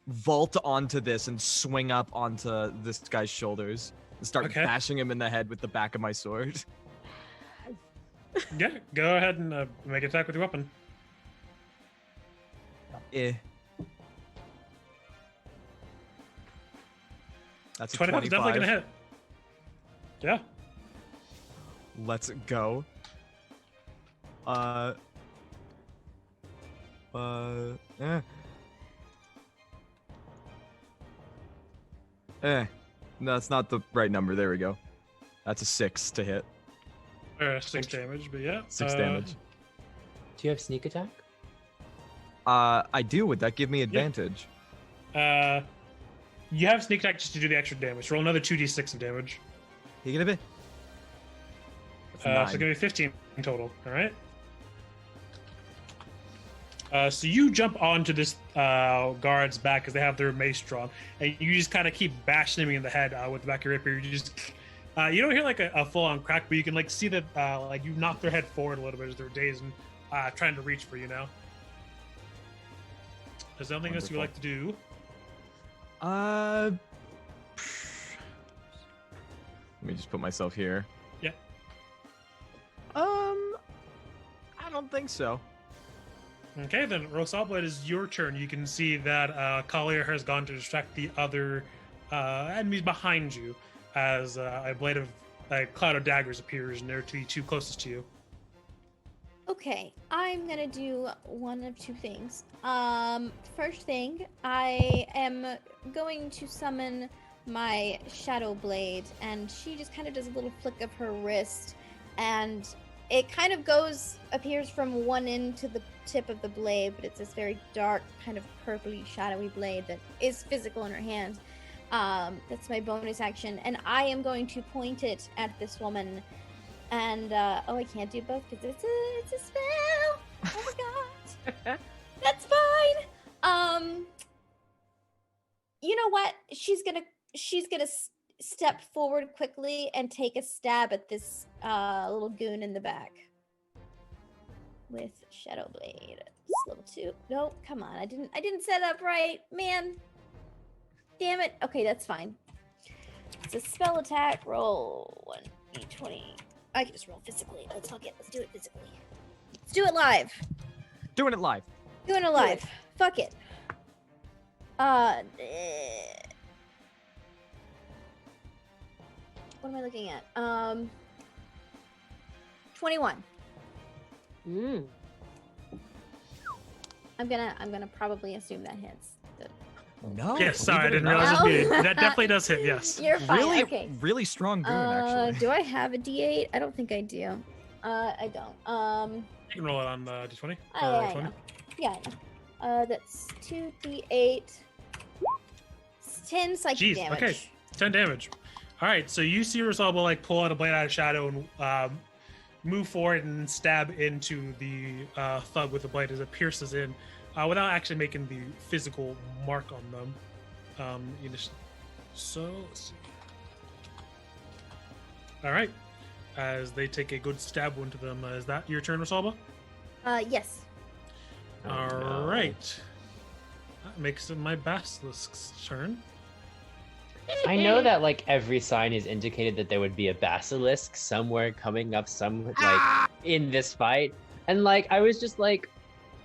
vault onto this and swing up onto this guy's shoulders and start Okay. bashing him in the head with the back of my sword. Yeah, go ahead and make an attack with your weapon. That's a 25 is definitely going to hit. Yeah. Let's go. No, that's not the right number. There we go. That's a 6 to hit. 6 damage, but yeah. 6 damage. Do you have sneak attack? I do. Would that give me advantage? You have sneak attack just to do the extra damage. Roll another 2d6 of damage. You get a bit. So it's gonna be 15 in total. All right. So you jump onto this guard's back because they have their mace drawn, and you just kind of keep bashing him in the head with the back of your rapier. You just you don't hear like a full-on crack, but you can like see that like you knock their head forward a little bit as they're dazed and trying to reach for you now. Is there anything else you would like to do? Let me just put myself here. Yeah. I don't think so. Okay, then Rosalba, it is your turn. You can see that Collier has gone to distract the other enemies behind you as a cloud of daggers appears near to the two closest to you. Okay, I'm gonna do one of two things. First thing, I am going to summon my Shadow Blade, and she just kind of does a little flick of her wrist, and it kind of appears from one end to the tip of the blade, but it's this very dark, kind of purpley, shadowy blade that is physical in her hand. That's my bonus action, and I am going to point it at this woman. And I can't do both because it's a spell. Oh my god, that's fine. You know what? She's gonna step forward quickly and take a stab at this little goon in the back with Shadow Blade. It's level 2. No, come on. I didn't set up right, man. Damn it. Okay, that's fine. It's a spell attack. Roll 1d20. I can just roll physically. Let's do it physically. Let's do it live. Doing it live. Doing it live. Fuck it. What am I looking at? 21. I'm gonna probably assume that hits. No. Yes, sorry, I didn't realize it was muted. That definitely does hit, yes. You're fine. Really, Okay. really strong goon, actually. Do I have a D8? I don't think I do. I don't. You can roll it on d20. I know. Yeah, I know. That's 2d8. 10 psychic Jeez, damage. okay. 10 damage. All right, so you see Rosalba like pull out a blade out of shadow and move forward and stab into the thug with the blade as it pierces in, without actually making the physical mark on them. Let's see. All right, as they take a good stab wound to them. Is that your turn, Rosalba? Yes. All right. That makes it my basilisk's turn. I know that like every sign is indicated that there would be a basilisk somewhere coming up in this fight. And like I was just like,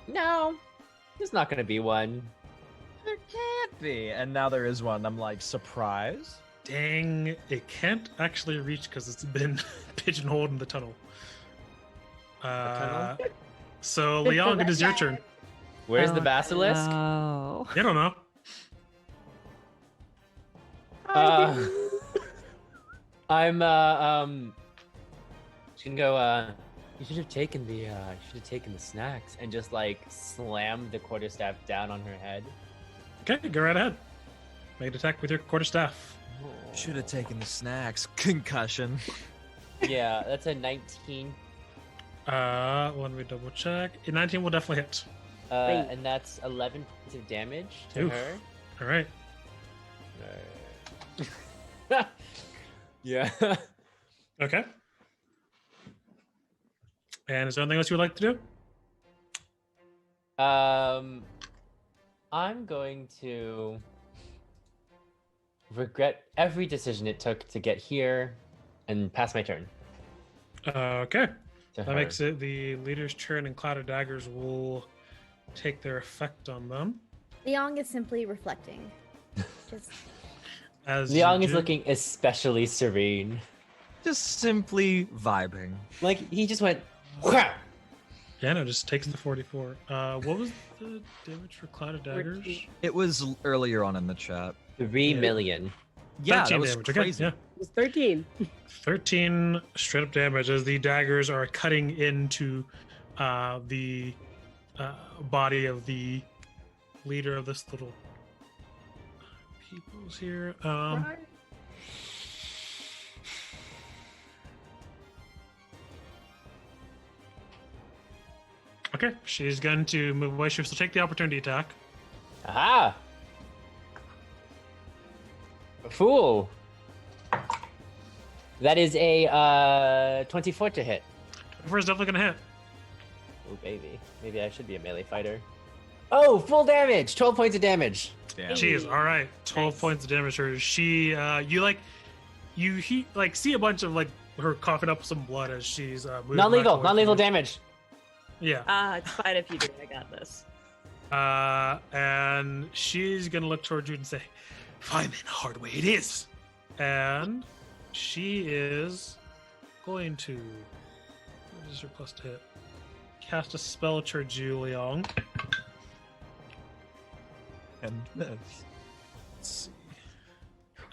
no, there's not gonna be one. There can't be. And now there is one. I'm like, surprised? Dang, it can't actually reach because it's been pigeonholed in the tunnel. So Leon, it is your turn. Where's the basilisk? Oh. I don't know. I'm just gonna go. You should have taken the snacks and just like slam the quarterstaff down on her head. Okay, go right ahead. Make an attack with your quarterstaff. Should have taken the snacks. Concussion. Yeah, that's a 19. Let me double check. A 19 will definitely hit. And that's 11 points of damage to Oof. her. All right. Yeah. Okay. And is there anything else you would like to do? I'm going to regret every decision it took to get here and pass my turn. Okay. To That her. makes it the leader's turn, and Cloud of Daggers will take their effect on them. Leong is simply reflecting. Just As Liang you is do. looking especially serene. Just simply vibing. Like he just went, "Wham!" Yeah, no, just takes the 44. What was the damage for Cloud of Daggers? 14. It was earlier on in the chat. 3 million. Yeah, 13 that was damage. Okay, crazy. yeah. It was 13. 13 straight up damage as the daggers are cutting into the body of the leader of this little peoples here. Okay, she's going to move away. She'll take the opportunity attack. Aha! A fool. That is a 24 to hit. First, definitely gonna hit. Oh baby, maybe I should be a melee fighter. Oh, full damage! 12 points of damage. Damn. She is all right. 12 Nice. points of damage. Her. She, you see a bunch of her coughing up some blood as she's moving. Non-lethal, back away from non-lethal you. damage. Yeah. It's fine if you do. I got this. And she's gonna look towards you and say, "Fine then, hard way it is." And she is going to. What is her plus to hit? Cast a spell towards you, Leong. And miss. Let's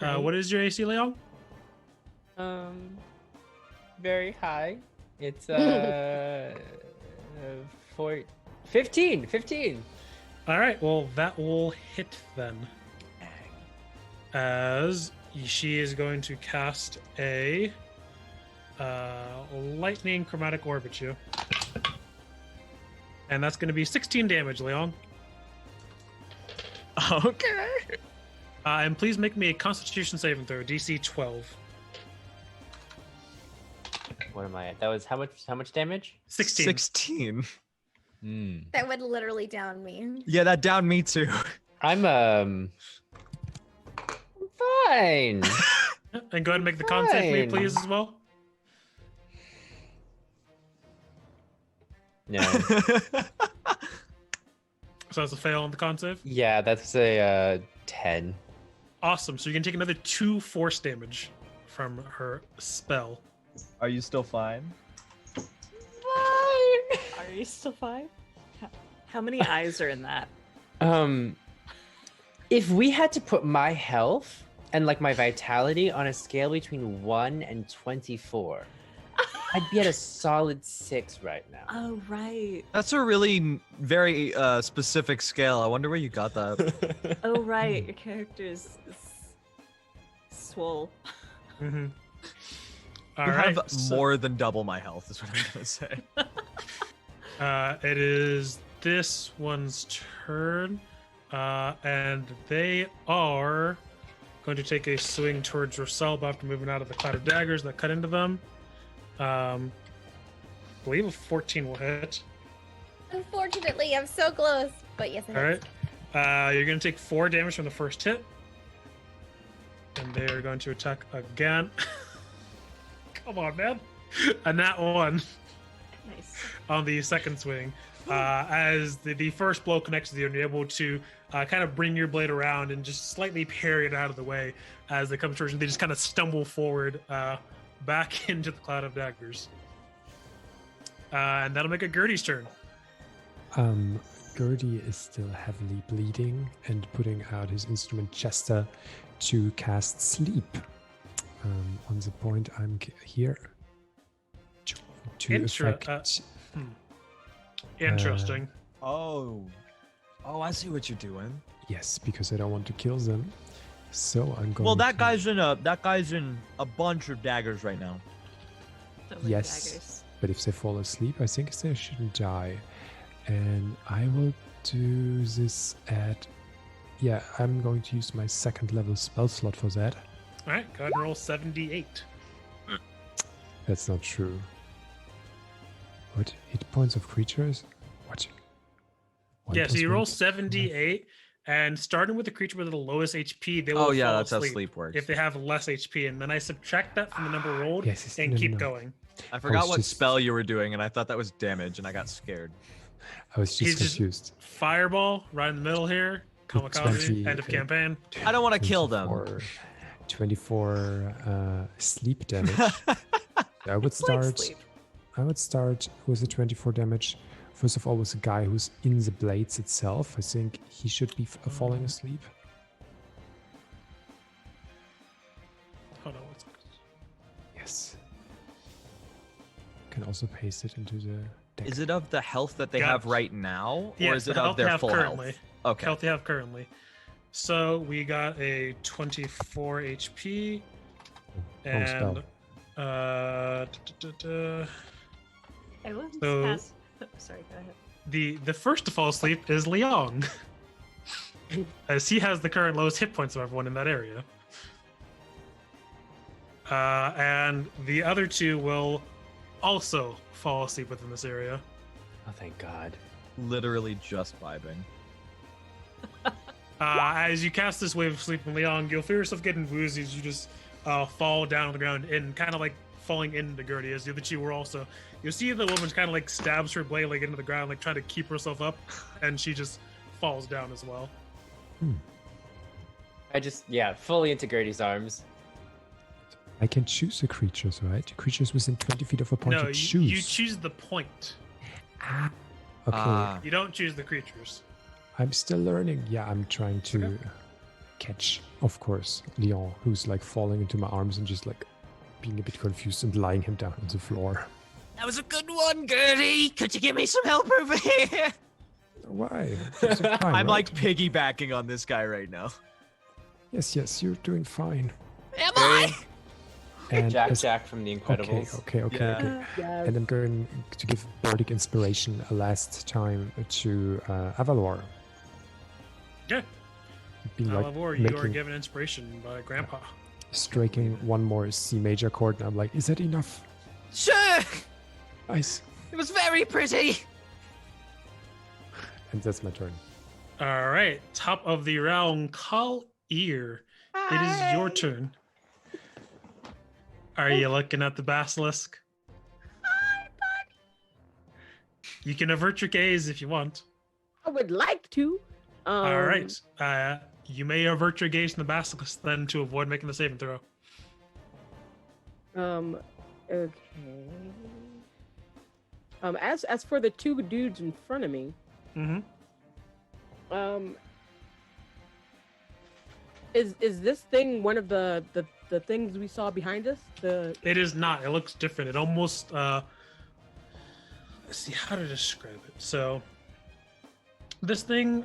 see. What is your AC, Leong? Very high. It's 15. All right. Well, that will hit then. As she is going to cast a lightning chromatic orb at you, and that's going to be 16 damage, Leong. Okay. And please make me a Constitution saving throw, DC 12. What am I at? That was how much damage? 16. 16. That would literally down me. Yeah, that downed me too. I'm fine. And go ahead and make the con save for me, Fine. please, as well. No. So that's a fail on the con save. Yeah, that's a 10. Awesome. So you can take another 2 force damage from her spell. Are you still fine? Are you still fine? How many eyes are in that? If we had to put my health and my vitality on a scale between 1 and 24, I'd be at a solid 6 right now. Oh, right. That's a really very specific scale. I wonder where you got that. Oh, right. Your character is swole. Mm-hmm. All You right. have more than double my health, is what I'm gonna say. It is this one's turn, and they are going to take a swing towards Roselba after moving out of the cloud of daggers that cut into them. I believe a 14 will hit. Unfortunately, I'm so close. But yes, it All hits. right. You're going to take 4 damage from the first hit, and they are going to attack again. Come on, man! And that one Nice. on the second swing. As the first blow connects with you, and you're able to kind of bring your blade around and just slightly parry it out of the way as they come towards you. They just kind of stumble forward back into the cloud of daggers. And that'll make it Gertie's turn. Gertie is still heavily bleeding and putting out his instrument Chester to cast sleep. On the point I'm here to affect. Interesting. Oh, I see what you're doing. Yes, because I don't want to kill them. So I'm going. Well, that to- guy's in a bunch of daggers right now. Totally Yes. daggers. But if they fall asleep, I think they shouldn't die. And I will do this at. Yeah, I'm going to use my second level spell slot for that. All right, go ahead and roll 78. That's not true. What? Hit points of creatures? What? Yeah, so you roll 78. 78, and starting with the creature with the lowest HP, they will Oh yeah, fall that's how asleep sleep works. if they have less HP, and then I subtract that from the number rolled Yes, and no, keep no. going. I forgot was what just- spell you were doing, and I thought that was damage, and I got scared. I was He's just just- confused. Fireball right in the middle here. Kamikaze, 20, end of campaign. I don't want to kill them. 24 sleep damage. I would It's like start. sleep. I would start with the 24 damage first of all was the guy who's in the blades itself. I think he should be falling asleep. Hold on. Yes. Can also paste it into the deck. Is it of the health that they have right now, or is the it of health they their have full currently. health? Okay. Health they have currently. So we got a 24 HP. Wrong spell. I will So- cast. Sorry, go ahead. The first to fall asleep is Liang, as he has the current lowest hit points of everyone in that area. And the other two will also fall asleep within this area. Oh, thank God. Literally just vibing. As you cast this wave of sleep on Liang, you'll feel yourself getting woozy as you just fall down on the ground and kind of like falling into Gertie. As the other two were also, you'll see the woman kind of like stabs her blade like into the ground, like trying to keep herself up, and she just falls down as well. I just, fully into Gertie's arms. I can choose the creatures, right? Creatures within 20 feet of a point No, to choose. you choose the point. Okay, You don't choose the creatures. I'm still learning. Yeah, I'm trying to catch, of course, Leon, who's like falling into my arms and just like being a bit confused and lying him down on the floor. That was a good one, Gertie. Could you give me some help over here? Why? It's fine, I'm right? like piggybacking on this guy right now. Yes, you're doing fine. Am I? And Jack from The Incredibles. Okay. Yes. And I'm going to give Bardic Inspiration a last time to Avalor. Yeah. Being like Alavor, you are making, given inspiration by Grandpa. striking one more C major chord, and I'm like, is that enough? Sure. Nice. It was very pretty. And that's my turn. All right, top of the round, Call Ear. It is your turn. Are you looking at the basilisk? Hi, buddy. You can avert your gaze if you want. I would like to. All right. You may avert your gaze from the basilisk then to avoid making the saving throw. Okay. As for the two dudes in front of me, Mm-hmm. is this thing one of the things we saw behind us? It is not. It looks different. It almost let's see how to describe it. So this thing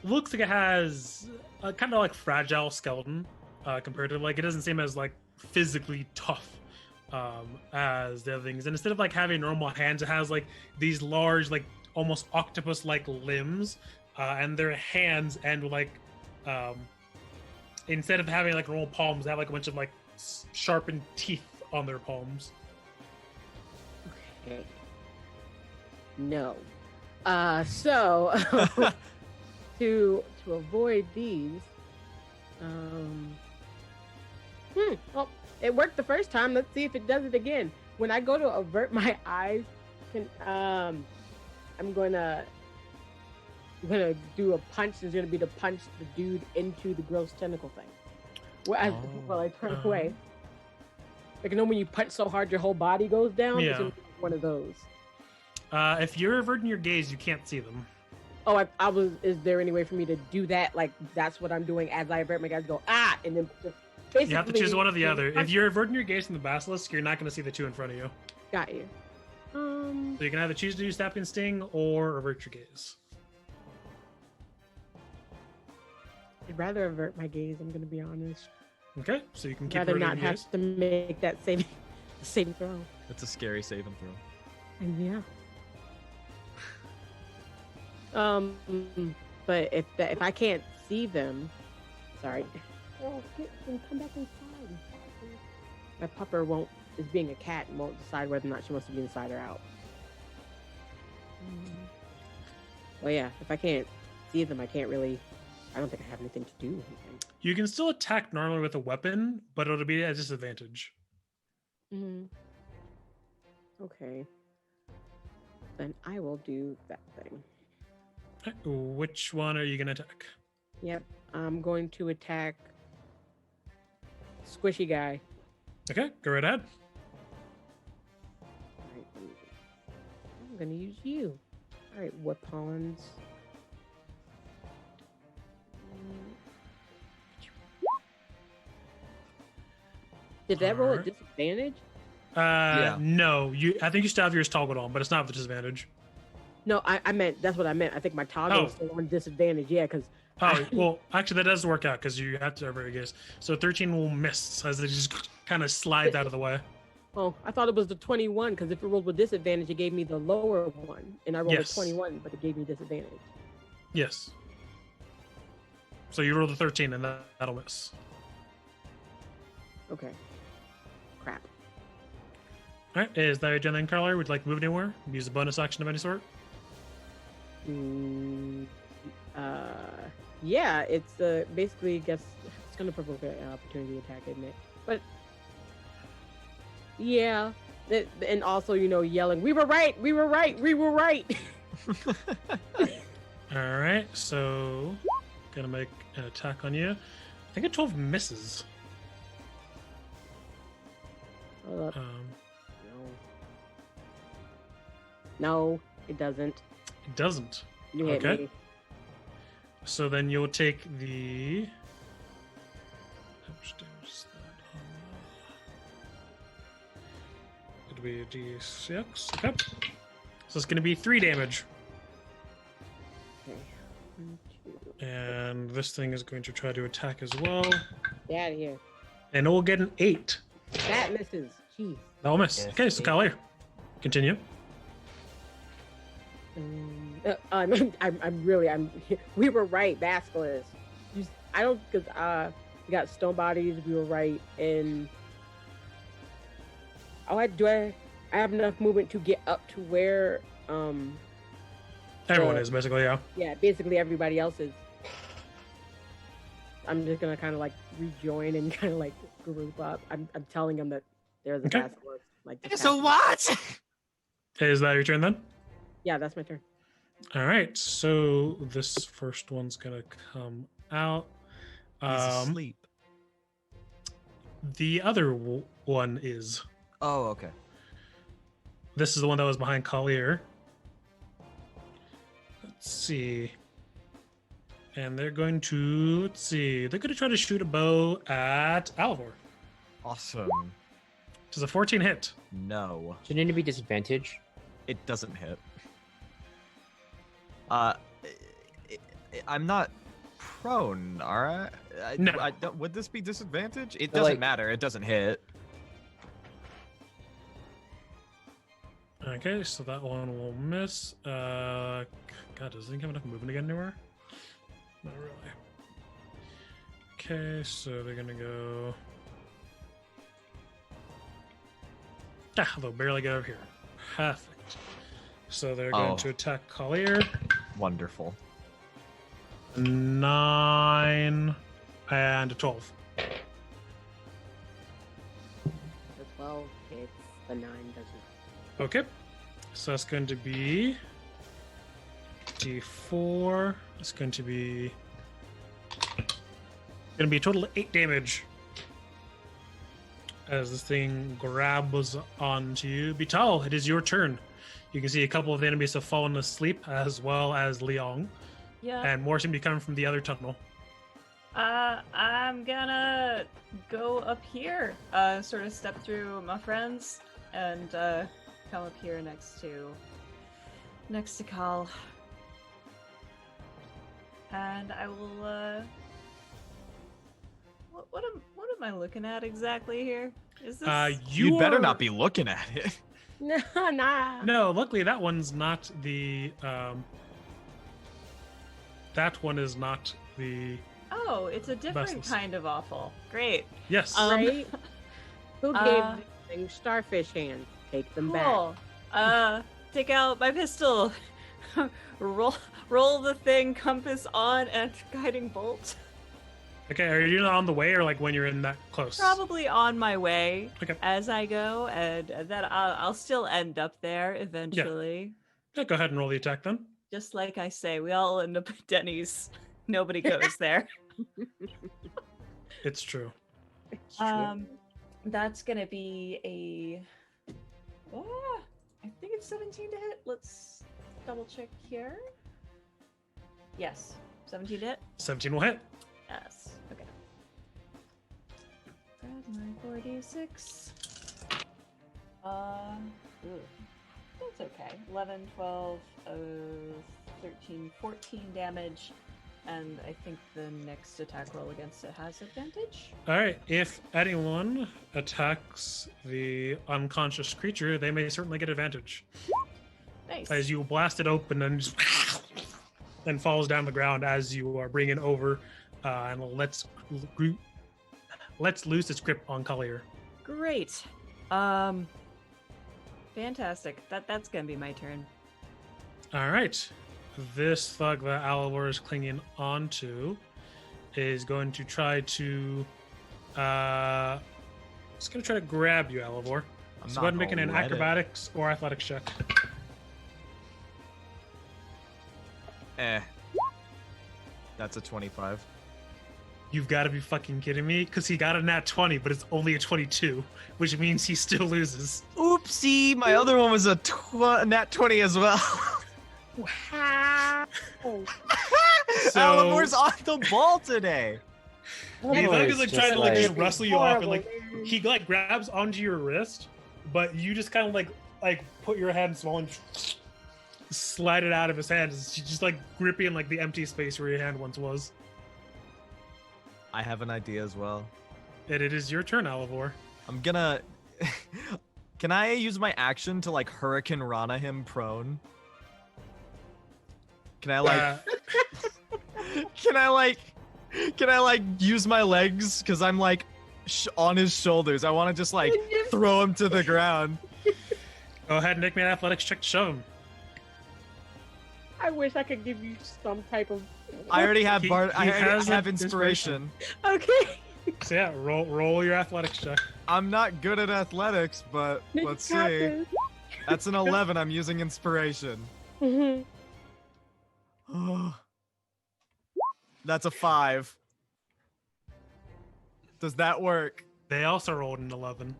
looks like it has a kind of like fragile skeleton compared to like it doesn't seem as like physically tough as the other things. And instead of like having normal hands, it has like these large like almost octopus like limbs and their hands end with like instead of having like normal palms, they have like a bunch of like sharpened teeth on their palms. Okay. No. So to avoid these, well, it worked the first time. Let's see if it does it again. When I go to avert my eyes, I'm gonna do a punch. It's gonna be to punch the dude into the gross tentacle thing. While I turn away. Like, you know when you punch so hard your whole body goes down? Yeah. It's gonna be one of those. If you're averting your gaze, you can't see them. Oh, I was. Is there any way for me to do that? Like, that's what I'm doing as I avert my guys. Go and then just basically. You have to choose one or the other. If you're averting your gaze from the basilisk, you're not going to see the two in front of you. Got you. So you can either choose to do Stabbing Sting or avert your gaze. I'd rather avert my gaze. I'm gonna be honest. Okay, so you can I'd keep rather averting not your have gaze. to make that saving throw. It's a scary save and throw. And yeah. But if I can't see them, sorry. Oh, then come back inside. My pupper is being a cat and won't decide whether or not she wants to be inside or out. Well, yeah, if I can't see them, I don't think I have anything to do with them. You can still attack normally with a weapon, but it'll be at a disadvantage. Okay. Then I will do that thing. Okay, which one are you going to attack? Yep. I'm going to attack Squishy Guy. Okay, go right ahead. Alright, gonna use you. All right, weapons. Did that roll a Alright. disadvantage? No, I think you still have yours toggled on, but it's not with disadvantage. No, I meant that's what I meant. I think my toggle is Oh. still on disadvantage. Yeah, because Oh, well, actually, that does work out because you have to every guess. So 13 will miss as it just kind of slides out of the way. oh, I thought it was the 21 because if it rolled with disadvantage, it gave me the lower one, and I rolled Yes. a 21, but it gave me disadvantage. Yes. So you roll the 13 and that'll miss. Okay. Crap. All right, is that your agenda then, Carly? Would you like to move anywhere? Use a bonus action of any sort? Mm, yeah, it's basically guess it's gonna provoke an opportunity attack, isn't it? But yeah, and also yelling, "We were right! We were right! We were right!" All right, so gonna make an attack on you. I think a 12 misses. Hold up. Um, No, it doesn't. it doesn't. You hit Okay. me. So then you'll take the. How much damage is that on It'll be a d6. Okay. So it's going to be 3 damage. Okay. 1, 2. And this thing is going to try to attack as well. Get out of here. And it will get an 8. That misses. Jeez. That'll miss. Yes, Okay, so Kalir. Continue. We were right, Basilisk. I don't, because we got stone bodies. We were right, and I have enough movement to get up to where Everyone So- is basically, yeah. yeah, basically everybody else is. I'm just gonna kind of like rejoin and kind of like group up. I'm telling them that there's a Okay. basilisk. Like just It's a happened. what? Is that your turn then? Yeah, that's my turn. All right, so this first one's gonna come out. He's asleep. The other one is. Oh, okay. This is the one that was behind Collier. Let's see. And they're going to, let's see, they're going to try to shoot a bow at Alvor. Awesome. Does a 14 hit? No, Shouldn't it be disadvantage? it doesn't hit. I'm not prone, all right? No. I don't, would this be disadvantage? It But, doesn't like- matter. It doesn't hit. Okay, so that one will miss. God, does it have enough movement again anywhere? Not really. Okay, so they're gonna go. Ah, they'll barely get over here. Perfect. So they're going Oh. to attack Collier. Wonderful. 9 and a 12. The 12 hits. The 9 doesn't. Okay, so that's going to be D4. It's going to be a total of 8 damage as this thing grabs onto you. Vital, it is your turn. You can see a couple of the enemies have fallen asleep, as well as Liang, Yeah. and more seem to be coming from the other tunnel. I'm gonna go up here, sort of step through my friends, and come up here next to Cal. And I will. What am I looking at exactly here? Is this? You better are- not be looking at it. Nah. No, luckily that one's not the. That one is not the. Oh, it's a different Vessels. kind of awful. Great. Yes. Right? Who gave uh, these things starfish hands? Take them back. Cool. Take out my pistol. roll the thing, compass on, and guiding bolt. Okay, are you on the way or like when you're in that close? Probably on my way Okay. as I go, and then I'll still end up there eventually. Yeah, go ahead and roll the attack then. Just like I say, we all end up at Denny's. Nobody goes there. It's true. That's gonna be a. I think believe 17 to hit. Let's double check here. Yes, 17 to hit. 17 will hit. Yes. Okay. Grab my 46. That's okay. 11, 12, 13, 14 damage. And I think the next attack roll against it has advantage. All right. If anyone attacks the unconscious creature, they may certainly get advantage. Nice. As you blast it open and just and falls down the ground as you are bringing over and lets loose its grip on Collier. Great. Fantastic. That's gonna be my turn. All right. This thug that Alivor is clinging onto is going to try to it's going to try to grab you, Alivor. So go ahead and make an acrobatics or athletics check. That's a 25. You've got to be fucking kidding me, because he got a nat 20, but it's only a 22, which means he still loses. Oopsie, my other one was a nat 20 as well. Wow. Alivor's on the ball today. The thug is like trying to like just rustle you off, and like Horrible. he like grabs onto your wrist, but you just kind of like put your hand small and slide it out of his hand. It's just like gripping like the empty space where your hand once was. I have an idea as well. And it is your turn, Alivor. I'm gonna... Can I use my action to like Hurricane Rana him prone? Can I like... Can I like use my legs? Because I'm like on his shoulders. I want to just like throw him to the ground. Go ahead and make me an athletics check to shove him. I wish I could give you some type of. I already have He I has have inspiration. inspiration. Okay. So yeah, roll your athletics check. I'm not good at athletics, but let's see. That's an 11. I'm using inspiration. Mhm. That's a 5. Does that work? They also rolled an 11.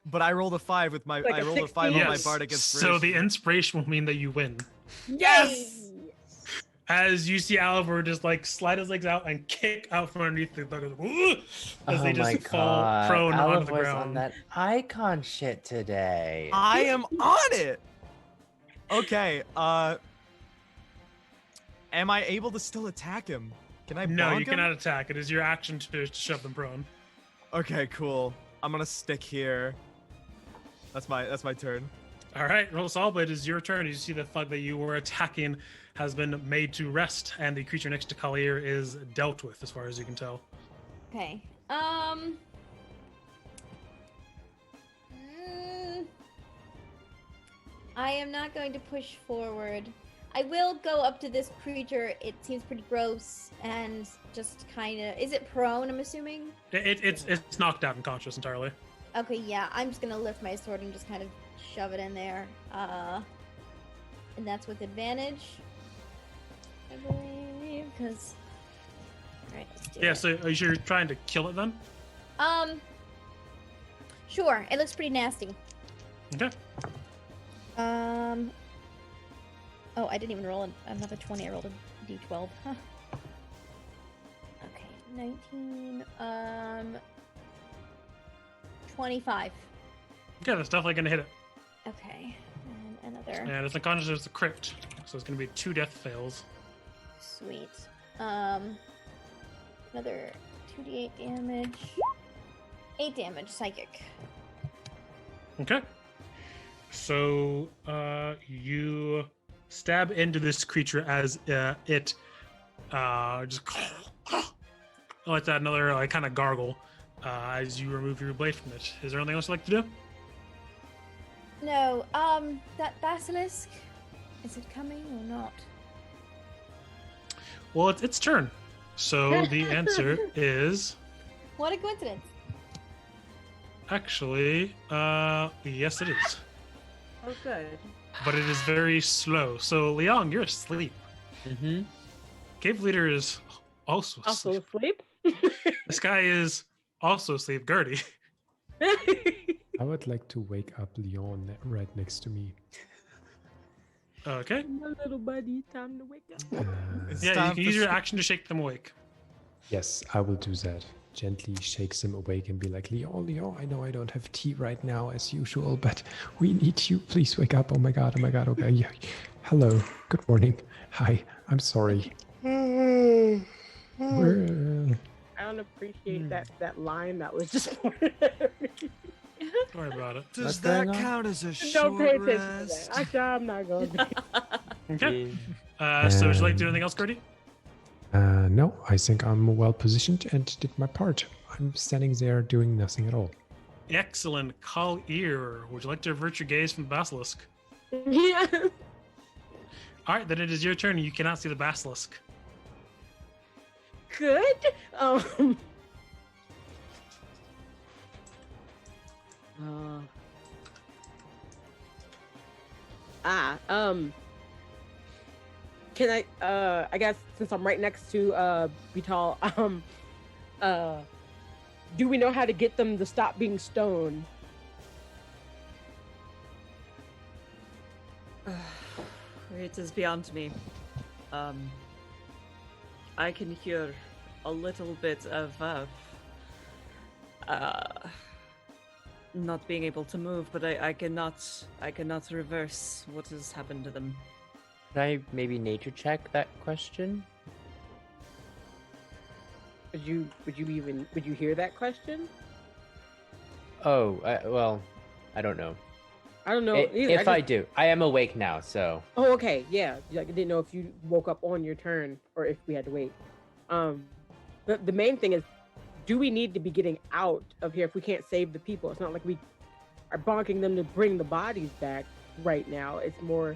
But I rolled a 5 with my Like I a rolled a 5 on my Yes. bardic inspiration. So the inspiration will mean that you win. Yes. As you see Alivor just like slide his legs out and kick out from underneath the thug as Oh they my just fall god. prone onto the Alivor's ground. on that icon shit today. I am on it. Okay, am I able to still attack him? Can I No, bonk you him? cannot attack. It is your action to shove them prone. Okay, cool. I'm gonna stick here. That's my turn. All right, roll solid. It is your turn. You see the thug that you were attacking has been made to rest, and the creature next to Collier is dealt with, as far as you can tell. Okay. I am not going to push forward. I will go up to this creature. It seems pretty gross, and just kind of. Is it prone? I'm assuming. It's knocked out unconscious entirely. Okay, yeah. I'm just gonna lift my sword and just kind of shove it in there. And that's with advantage, I believe, because. All right, let's do Yeah. it. So are you sure you're trying to kill it then? Sure. It looks pretty nasty. Okay. Oh, I didn't even roll another 20. I rolled a d12. Huh. Okay, 19. 25. Okay, that's definitely gonna hit it. Okay, and another. And it's unconscious. It's a crit, so it's gonna be 2 death fails. Sweet. Another 2d8 damage. 8 damage, psychic. Okay. So you stab into this creature as it just lets out another like kind of gargle as you remove your blade from it. Is there anything else you'd like to do? No, that basilisk, is it coming or not? Well, it's its turn. So the answer is What a coincidence. actually yes, it is. Oh, good. But it is very slow. So Leong, you're asleep. Mm-hmm. Cave leader is also Also asleep. asleep. This guy is also asleep. Gertie. I would like to wake up Leon right next to me. Okay. My little buddy, time to wake up. It's Yeah, you time can for use your sleep. action to shake them awake. Yes, I will do that. Gently shakes him awake and be like, Leo, I know I don't have tea right now as usual, but we need you. Please wake up. Oh my god, okay. Yeah. Hello, good morning. Hi, I'm sorry. We're, I don't appreciate that line that was just pointed at me. Don't worry about it. Does What's that going on? count as a Don't short pay attention rest? to that. I'm not going to. Okay. So would you like to do anything Um, else, Cody? no, I think I'm well positioned and did my part. I'm standing there doing nothing at all. Excellent. Call ear. Would you like to avert your gaze from the basilisk? Yeah. All right, then it is your turn. You cannot see the basilisk. Good. Can I guess since I'm right next to Vital, do we know how to get them to stop being stoned? It is beyond me. I can hear a little bit of not being able to move, but I cannot reverse what has happened to them. Could I maybe nature check that question? Would you hear that question? Oh, well, I don't know. I don't know. If I do, I am awake now, so. Oh, okay, yeah. Like, I didn't know if you woke up on your turn or if we had to wait. The main thing is, do we need to be getting out of here if we can't save the people? It's not like we are bonking them to bring the bodies back right now. It's more,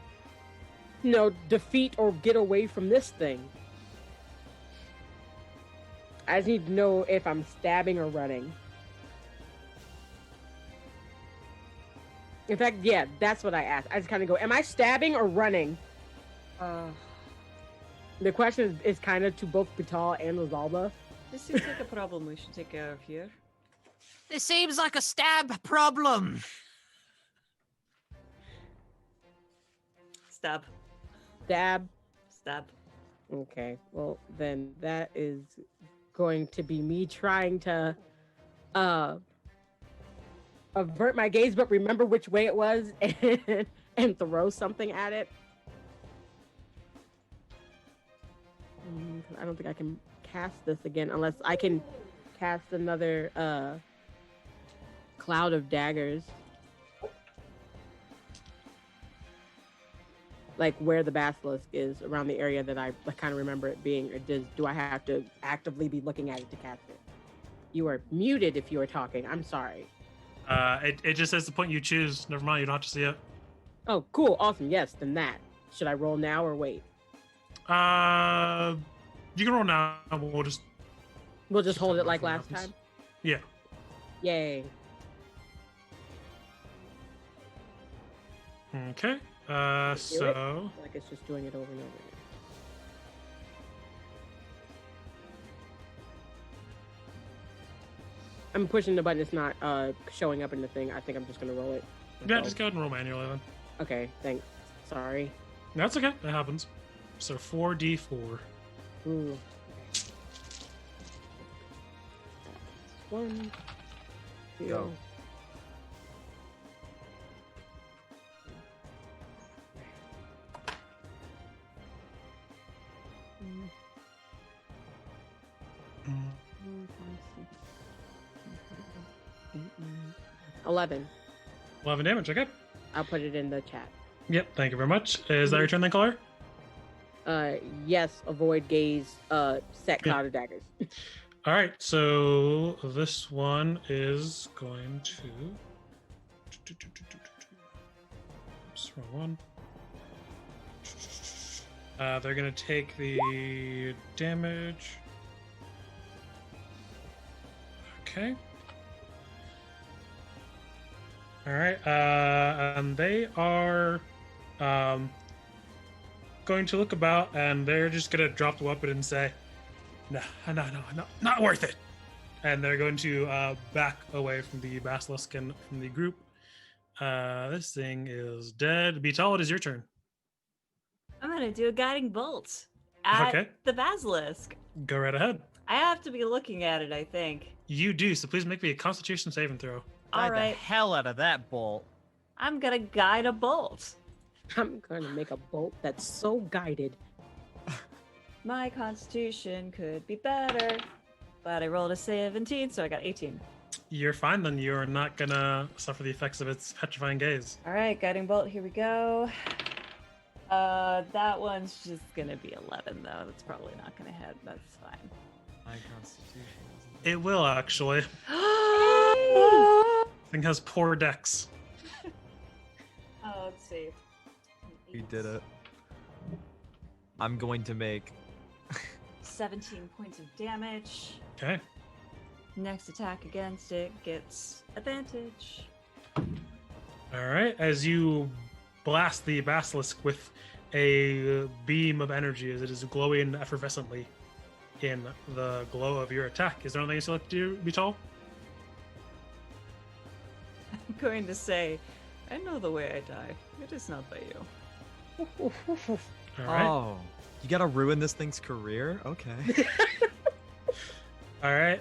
defeat or get away from this thing. I just need to know if I'm stabbing or running. In fact, yeah, that's what I asked. I just kind of go, am I stabbing or running? The question is kind of to both Vital and Rosalba. This seems like a problem we should take care of here. This seems like a stab problem. Stab. Stab. Stab. Okay, well, then that is going to be me trying to avert my gaze, but remember which way it was and throw something at it. I don't think I can cast this again unless I can cast another cloud of daggers. Like where the basilisk is around the area that I kind of remember it being, or do I have to actively be looking at it to cast it? You are muted if you are talking. I'm sorry. It just says the point you choose. Never mind, you don't have to see it. Oh, cool. Awesome. Yes, then that. Should I roll now or wait? You can roll now. We'll just hold it like what last happens. time? Yeah. Yay. Okay. So Like it's just doing it over and over again. I'm pushing the button. It's not showing up in the thing. I think I'm just going to roll it. yeah, myself. just go ahead and roll manually then. Okay, thanks. Sorry. That's okay. That happens. So 4d4. Ooh. One. Two. Go. Mm. 11. 11 damage. Okay. I'll put it in the chat. Yep. Thank you very much. Is that your turn then, caller? Yes, avoid gaze, set cloud of daggers. All right. So this one is going to. Oops, wrong one. They're going to take the damage. Okay. All right. And they are going to look about, and they're just going to drop the weapon and say, no, not worth it. And they're going to back away from the basilisk and from the group. This thing is dead. Vital, it is your turn. I'm gonna do a guiding bolt at Okay. the basilisk. Go right ahead. I have to be looking at it, I think. You do, so please make me a Constitution saving throw. All Guide the right, hell out of that bolt. I'm gonna guide a bolt. I'm gonna make a bolt that's so guided. My constitution could be better, but I rolled a 17, so I got 18. You're fine then. You're not gonna suffer the effects of its petrifying gaze. All right, guiding bolt, here we go. That one's just gonna be 11, though. That's probably not gonna hit. That's fine. My constitution. It will actually. Thing has poor dex. Oh, let's see. You did it. I'm going to make 17 points of damage. Okay. Next attack against it gets advantage. All right. As you blast the basilisk with a beam of energy, as it is glowing effervescently in the glow of your attack, is there anything you select to do, Vital? I'm going to say, I know the way I die. It is not by you. All right. Oh, you gotta ruin this thing's career? Okay. All right.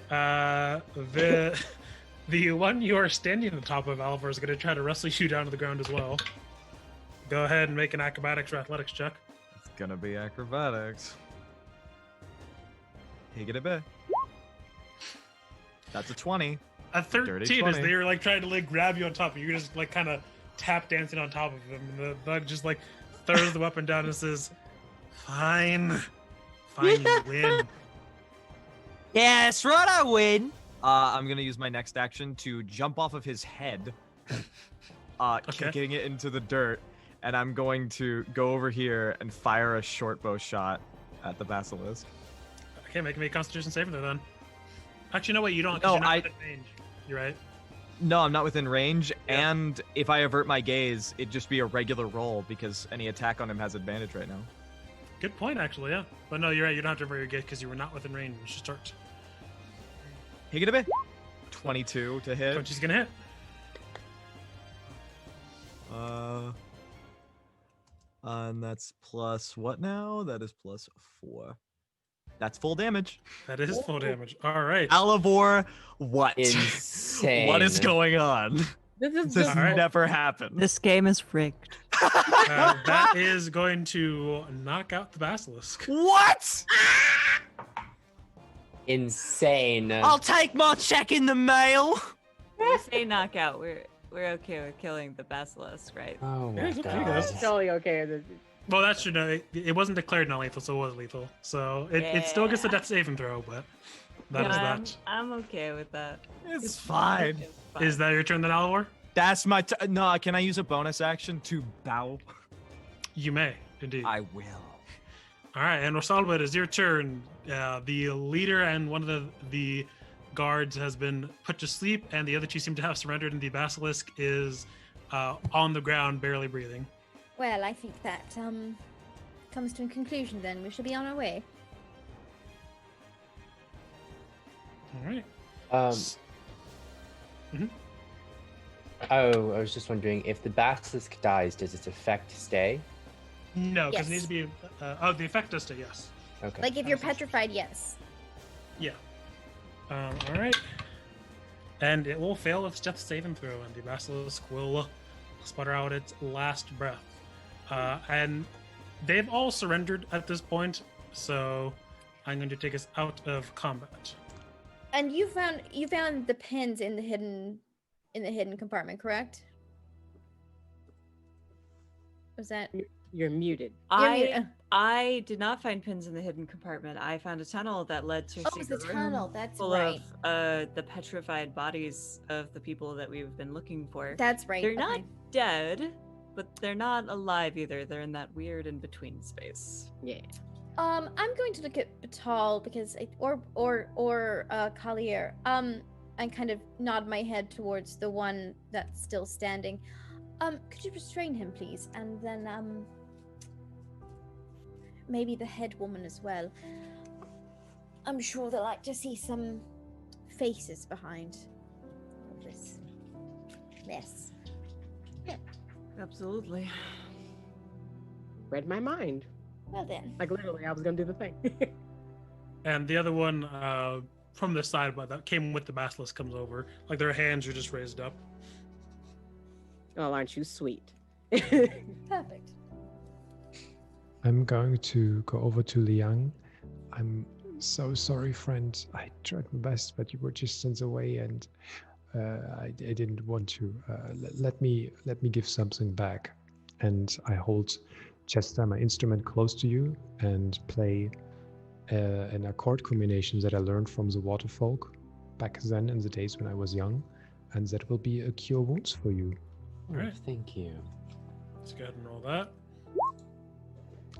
The one you are standing on top of, Alvar, is going to try to wrestle you down to the ground as well. Go ahead and make an acrobatics or athletics check. It's gonna be acrobatics. Take it a bit. That's a 20. A 13 as 20. they were like trying to like grab you on top, and you're just like kind of tap dancing on top of them. And the bug just like throws the weapon down and says, "Fine, fine, you win." Yes, right, I win. I'm gonna use my next action to jump off of his head, kicking it into the dirt, and I'm going to go over here and fire a short bow shot at the basilisk. Okay, make me a Constitution saving throw then. Actually, no, wait, you don't. 'Cause No, you're not I- within range. You're right. No, I'm not within range, Yeah. and if I avert my gaze, it'd just be a regular roll because any attack on him has advantage right now. Good point, actually. Yeah, but no, you're right. You don't have to avert your gaze because you were not within range. You should start. Take it a bit. 22 to hit. She's gonna hit. And that's plus what now? That is plus 4. That's full damage. That is full damage. All right. Alivor, what? Insane. What is going on? This is This just All right. never happened. This game is rigged. That is going to knock out the basilisk. What? Insane. I'll take my check in the mail. When we say knockout, we're okay with killing the basilisk, right? Oh Yeah, my it's up to you god. guys. totally okay with it. Well, that's true. No, it wasn't declared non-lethal, so it was lethal. So it still gets a Yeah. death saving throw, but that No, is that. I'm okay with that. It's fine. It's fine. Is that your turn then, Alvor? That's my no, can I use a bonus action to bow? You may, indeed. I will. All right, and Rosalba, it is your turn. The leader and one of the guards has been put to sleep, and the other two seem to have surrendered, and the basilisk is on the ground, barely breathing. Well, I think that comes to a conclusion then. We should be on our way. All right. Mhm. Oh, I was just wondering if the basilisk dies, does its effect stay? No, because it Yes. needs to be. The effect does stay, yes. Okay. Like if you're Absolutely. petrified, yes. Yeah. All right. And it will fail its death saving throw, and the basilisk will sputter out its last breath. And they've all surrendered at this point, so I'm going to take us out of combat. And you found the pins in the hidden compartment, correct? Was that You're muted. I did not find pins in the hidden compartment. I found a tunnel that led to a Oh, it was the secret room tunnel. That's full right. of the petrified bodies of the people that we've been looking for. That's right. They're okay. not dead, but they're not alive either. They're in that weird in between space. Yeah. I'm going to look at Batal because Collier. And kind of nod my head towards the one that's still standing. Could you restrain him, please? And then maybe the head woman as well. I'm sure they'll like to see some faces behind all this mess. Absolutely. read my mind. Well then. Like literally, I was gonna do the thing. And the other one from the side, but that came with the basilisk, comes over. Like their hands are just raised up. Oh, aren't you sweet? Perfect. I'm going to go over to Liang. I'm so sorry, friend. I tried my best, but you were distance away, and I didn't want to. Let me give something back. And I hold Chester, my instrument, close to you, and play an accord combination that I learned from the Waterfolk back then in the days when I was young, and that will be a cure wounds for you. Oh, Alright. thank you. Let's go ahead and roll that.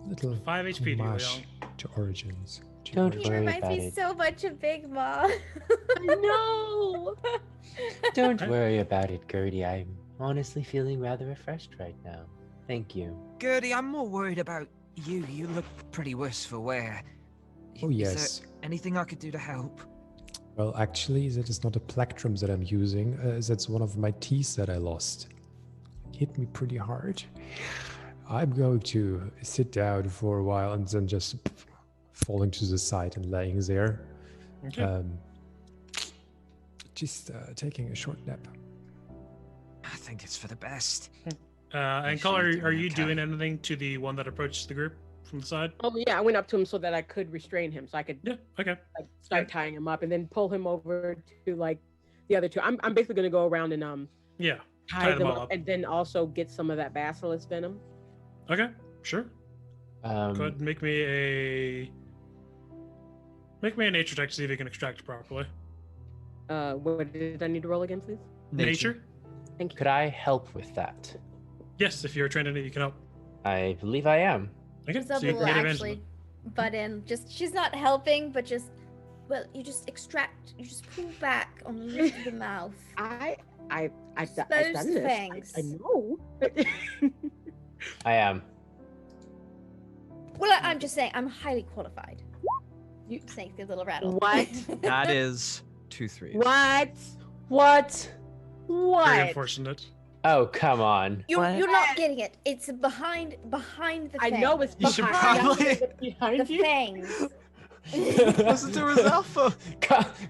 Little 5 HP to you, homage Leon. to Origins. To Don't Origins. He worry reminds about me it. so much of Big Mom. No. Don't Okay. worry about it, Gertie. I'm honestly feeling rather refreshed right now. Thank you. Gertie, I'm more worried about you. You look pretty worse for wear. Oh, Is yes. there anything I could do to help? Well, actually, that is not a plectrum that I'm using. That's one of my teeth that I lost. Hit me pretty hard. I'm going to sit down for a while and then just falling to the side and laying there. Okay. Just taking a short nap. I think it's for the best. And sure Color, you're are doing you okay. doing anything to the one that approached the group from the side? Oh yeah, I went up to him so that I could restrain him, so I could Yeah. Okay. like start tying him up and then pull him over to like the other two. I'm basically gonna go around and Yeah. tie them them all up up. and then also get some of that basilisk venom. Okay. Sure. Go ahead and make me a nature check to see if you can extract properly. What did I need to roll again, please? Nature. Thank you. Could I help with that? Yes, if you're trained in it, you can help. I believe I am. Okay. So Zelda you will can get advantage of actually it. butt in. Just she's not helping, but just you just extract, you just pull back on the roof of the mouth. I've Those done this. fangs. I know. I am. Well, I'm just saying, I'm highly qualified. You snake the little rattle. What? That is 2 3s. What? What? Very What? unfortunate. Oh, come on. You're not getting it. It's behind the I fangs. know it's You should behind, probably- behind the you. fangs. Listen to Rosalfa.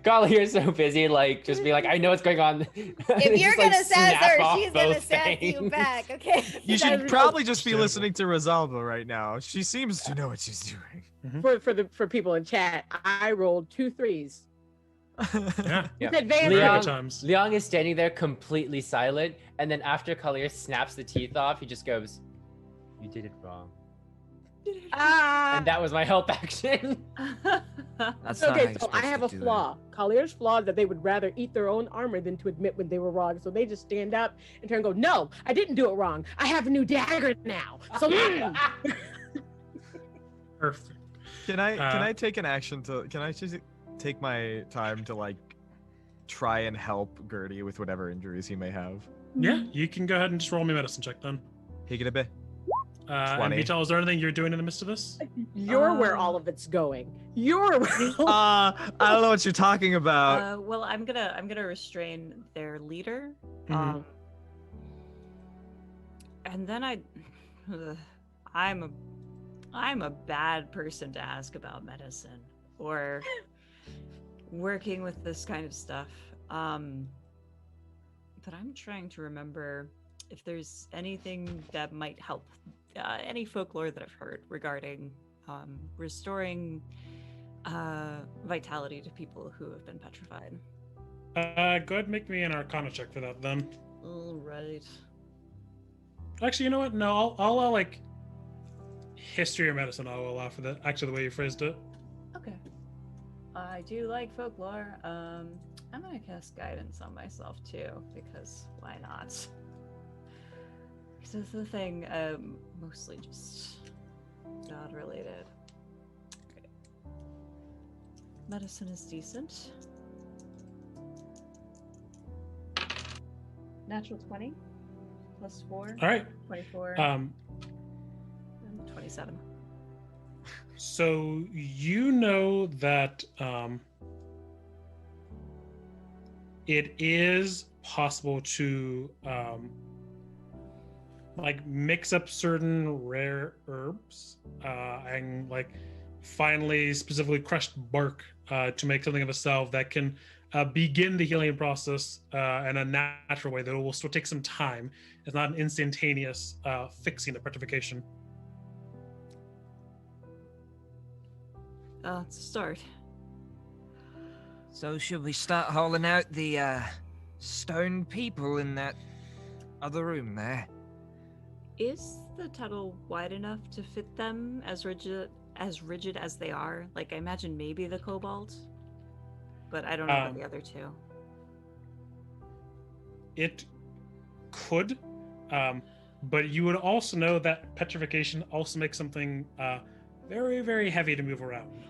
Golly, you're so busy, like, just be like, I know what's going on. If you're gonna sass her, she's gonna sass you back, okay? You That should is probably just be understandable. listening to Rosalba right now. She seems to know what she's doing. For people in chat, I rolled 2 3s. Yeah. Yeah. With advantage. Very Leon- good times. Liang is standing there completely silent, and then after Kalir snaps the teeth off, he just goes, "You did it wrong." Ah. And that was my help action. That's not how Okay, you're so I supposed have to a do flaw. Collier's flaw is that they would rather eat their own armor than to admit when they were wrong. So they just stand up and turn and go, "No, I didn't do it wrong. I have a new dagger now." So Perfect. Can I take an action to? Can I just take my time to like try and help Gertie with whatever injuries he may have? Yeah, you can go ahead and just roll me a medicine check then. Higgidabe. And 20. Vital, is there anything you're doing in the midst of this? you're where all of it's going. You're where I don't know what you're talking about. Well, I'm gonna restrain their leader. Mhm. And then I'm a bad person to ask about medicine or working with this kind of stuff. But I'm trying to remember if there's anything that might help. Any folklore that I've heard regarding restoring vitality to people who have been petrified. Go ahead and make me an Arcana check for that then. All right. Actually, you know what? No, I'll allow like history or medicine. I'll allow for that. Actually, the way you phrased it. Okay. I do like folklore. I'm gonna cast guidance on myself too, because why not? Because it's the thing, mostly just God related. Okay. Medicine is decent. Natural 20 plus 4. All right. 24. 27. So you know that it is possible to like mix up certain rare herbs and like finally specifically crushed bark to make something of a salve that can begin the healing process in a natural way that will still take some time. It's not an instantaneous fixing of petrification. It's a start. So should we start hauling out the stone people in that other room there? Is the tunnel wide enough to fit them as rigid as they are? Like, I imagine maybe the kobold, but I don't know about the other two. It could, but you would also know that petrification also makes something very, very heavy to move around.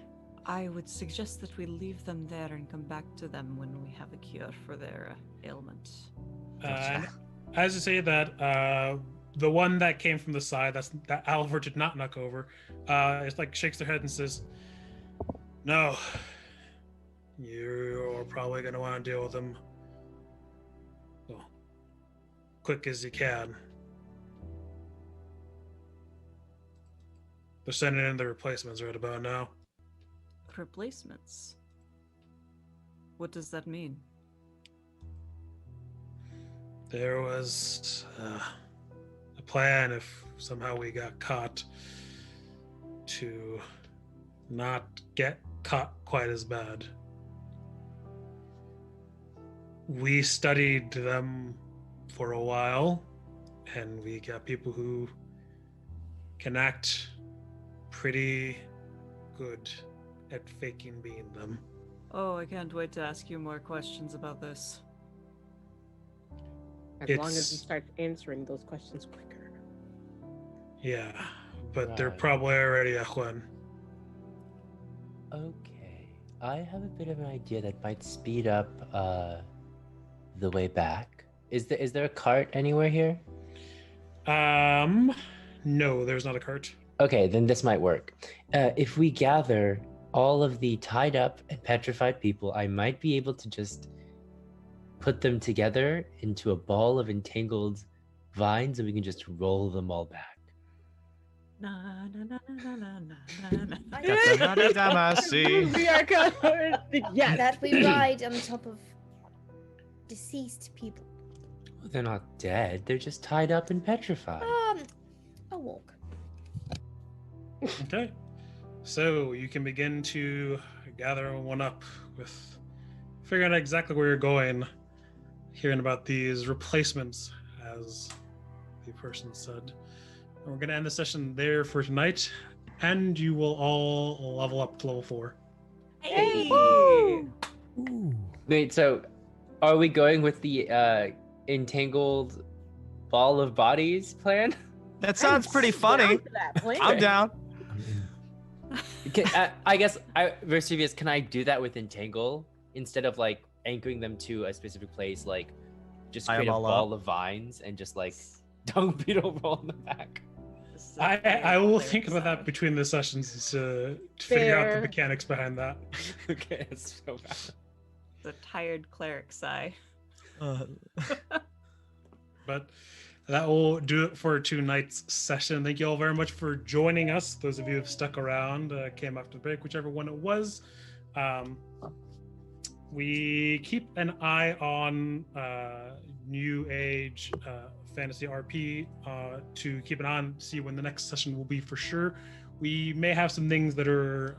I would suggest that we leave them there and come back to them when we have a cure for their ailment. And as you say that, the one that came from the side that Alvar did not knock over, it's like shakes their head and says, "No, you're probably going to want to deal with them, well, quick as you can. They're sending in the replacements right about now." Replacements? What does that mean? There was a plan if somehow we got caught to not get caught quite as bad. We studied them for a while, and we got people who can act pretty good at faking being them. Oh, I can't wait to ask you more questions about this. As long as you start answering those questions quicker. Yeah, but they're Right. probably already at one. Okay. I have a bit of an idea that might speed up the way back. Is there a cart anywhere here? No, there's not a cart. Okay, then this might work. If we gather all of the tied up and petrified people, I might be able to just put them together into a ball of entangled vines, and we can just roll them all back. Na na na na na na na. We are covered. Yes. That we ride on top of deceased people. Well, they're not dead. They're just tied up and petrified. A walk. Okay. So you can begin to gather one up with figuring out exactly where you're going, hearing about these replacements, as the person said. And we're going to end the session there for tonight, and you will all level up to level 4. Hey! Ooh. Wait, so are we going with the entangled ball of bodies plan? That sounds pretty funny. I'm down. I'm in. I guess, Vesuvius, can I do that with entangle instead of like anchoring them to a specific place? Like, just Tie 'em create a all ball of vines and just like dung beetle roll in the back. This is a I very will clear think about that design. between the sessions to figure out the Fair. mechanics behind that. Okay, that's so bad. The tired cleric sigh. But that will do it for tonight's session. Thank you all very much for joining us. Those of you who have stuck around, came after the break, whichever one it was. We keep an eye on New Age Fantasy RP to keep an eye on, see when the next session will be for sure. We may have some things that are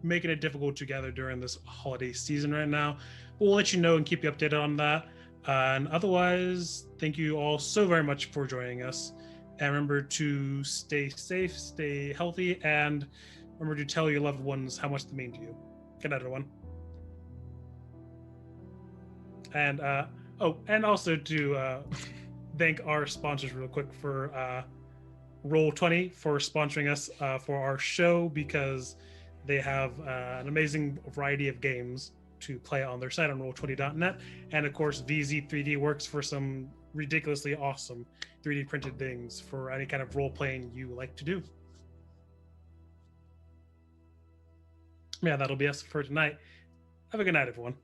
making it difficult to gather during this holiday season right now. We'll let you know and keep you updated on that. And otherwise, thank you all so very much for joining us. And remember to stay safe, stay healthy, and remember to tell your loved ones how much they mean to you. Good night, everyone. And and also to thank our sponsors real quick for Roll20 for sponsoring us for our show, because they have an amazing variety of games to play on their site on roll20.net. And of course, VZ3D works for some ridiculously awesome 3D printed things for any kind of role playing you like to do. Yeah, that'll be us for tonight. Have a good night, everyone.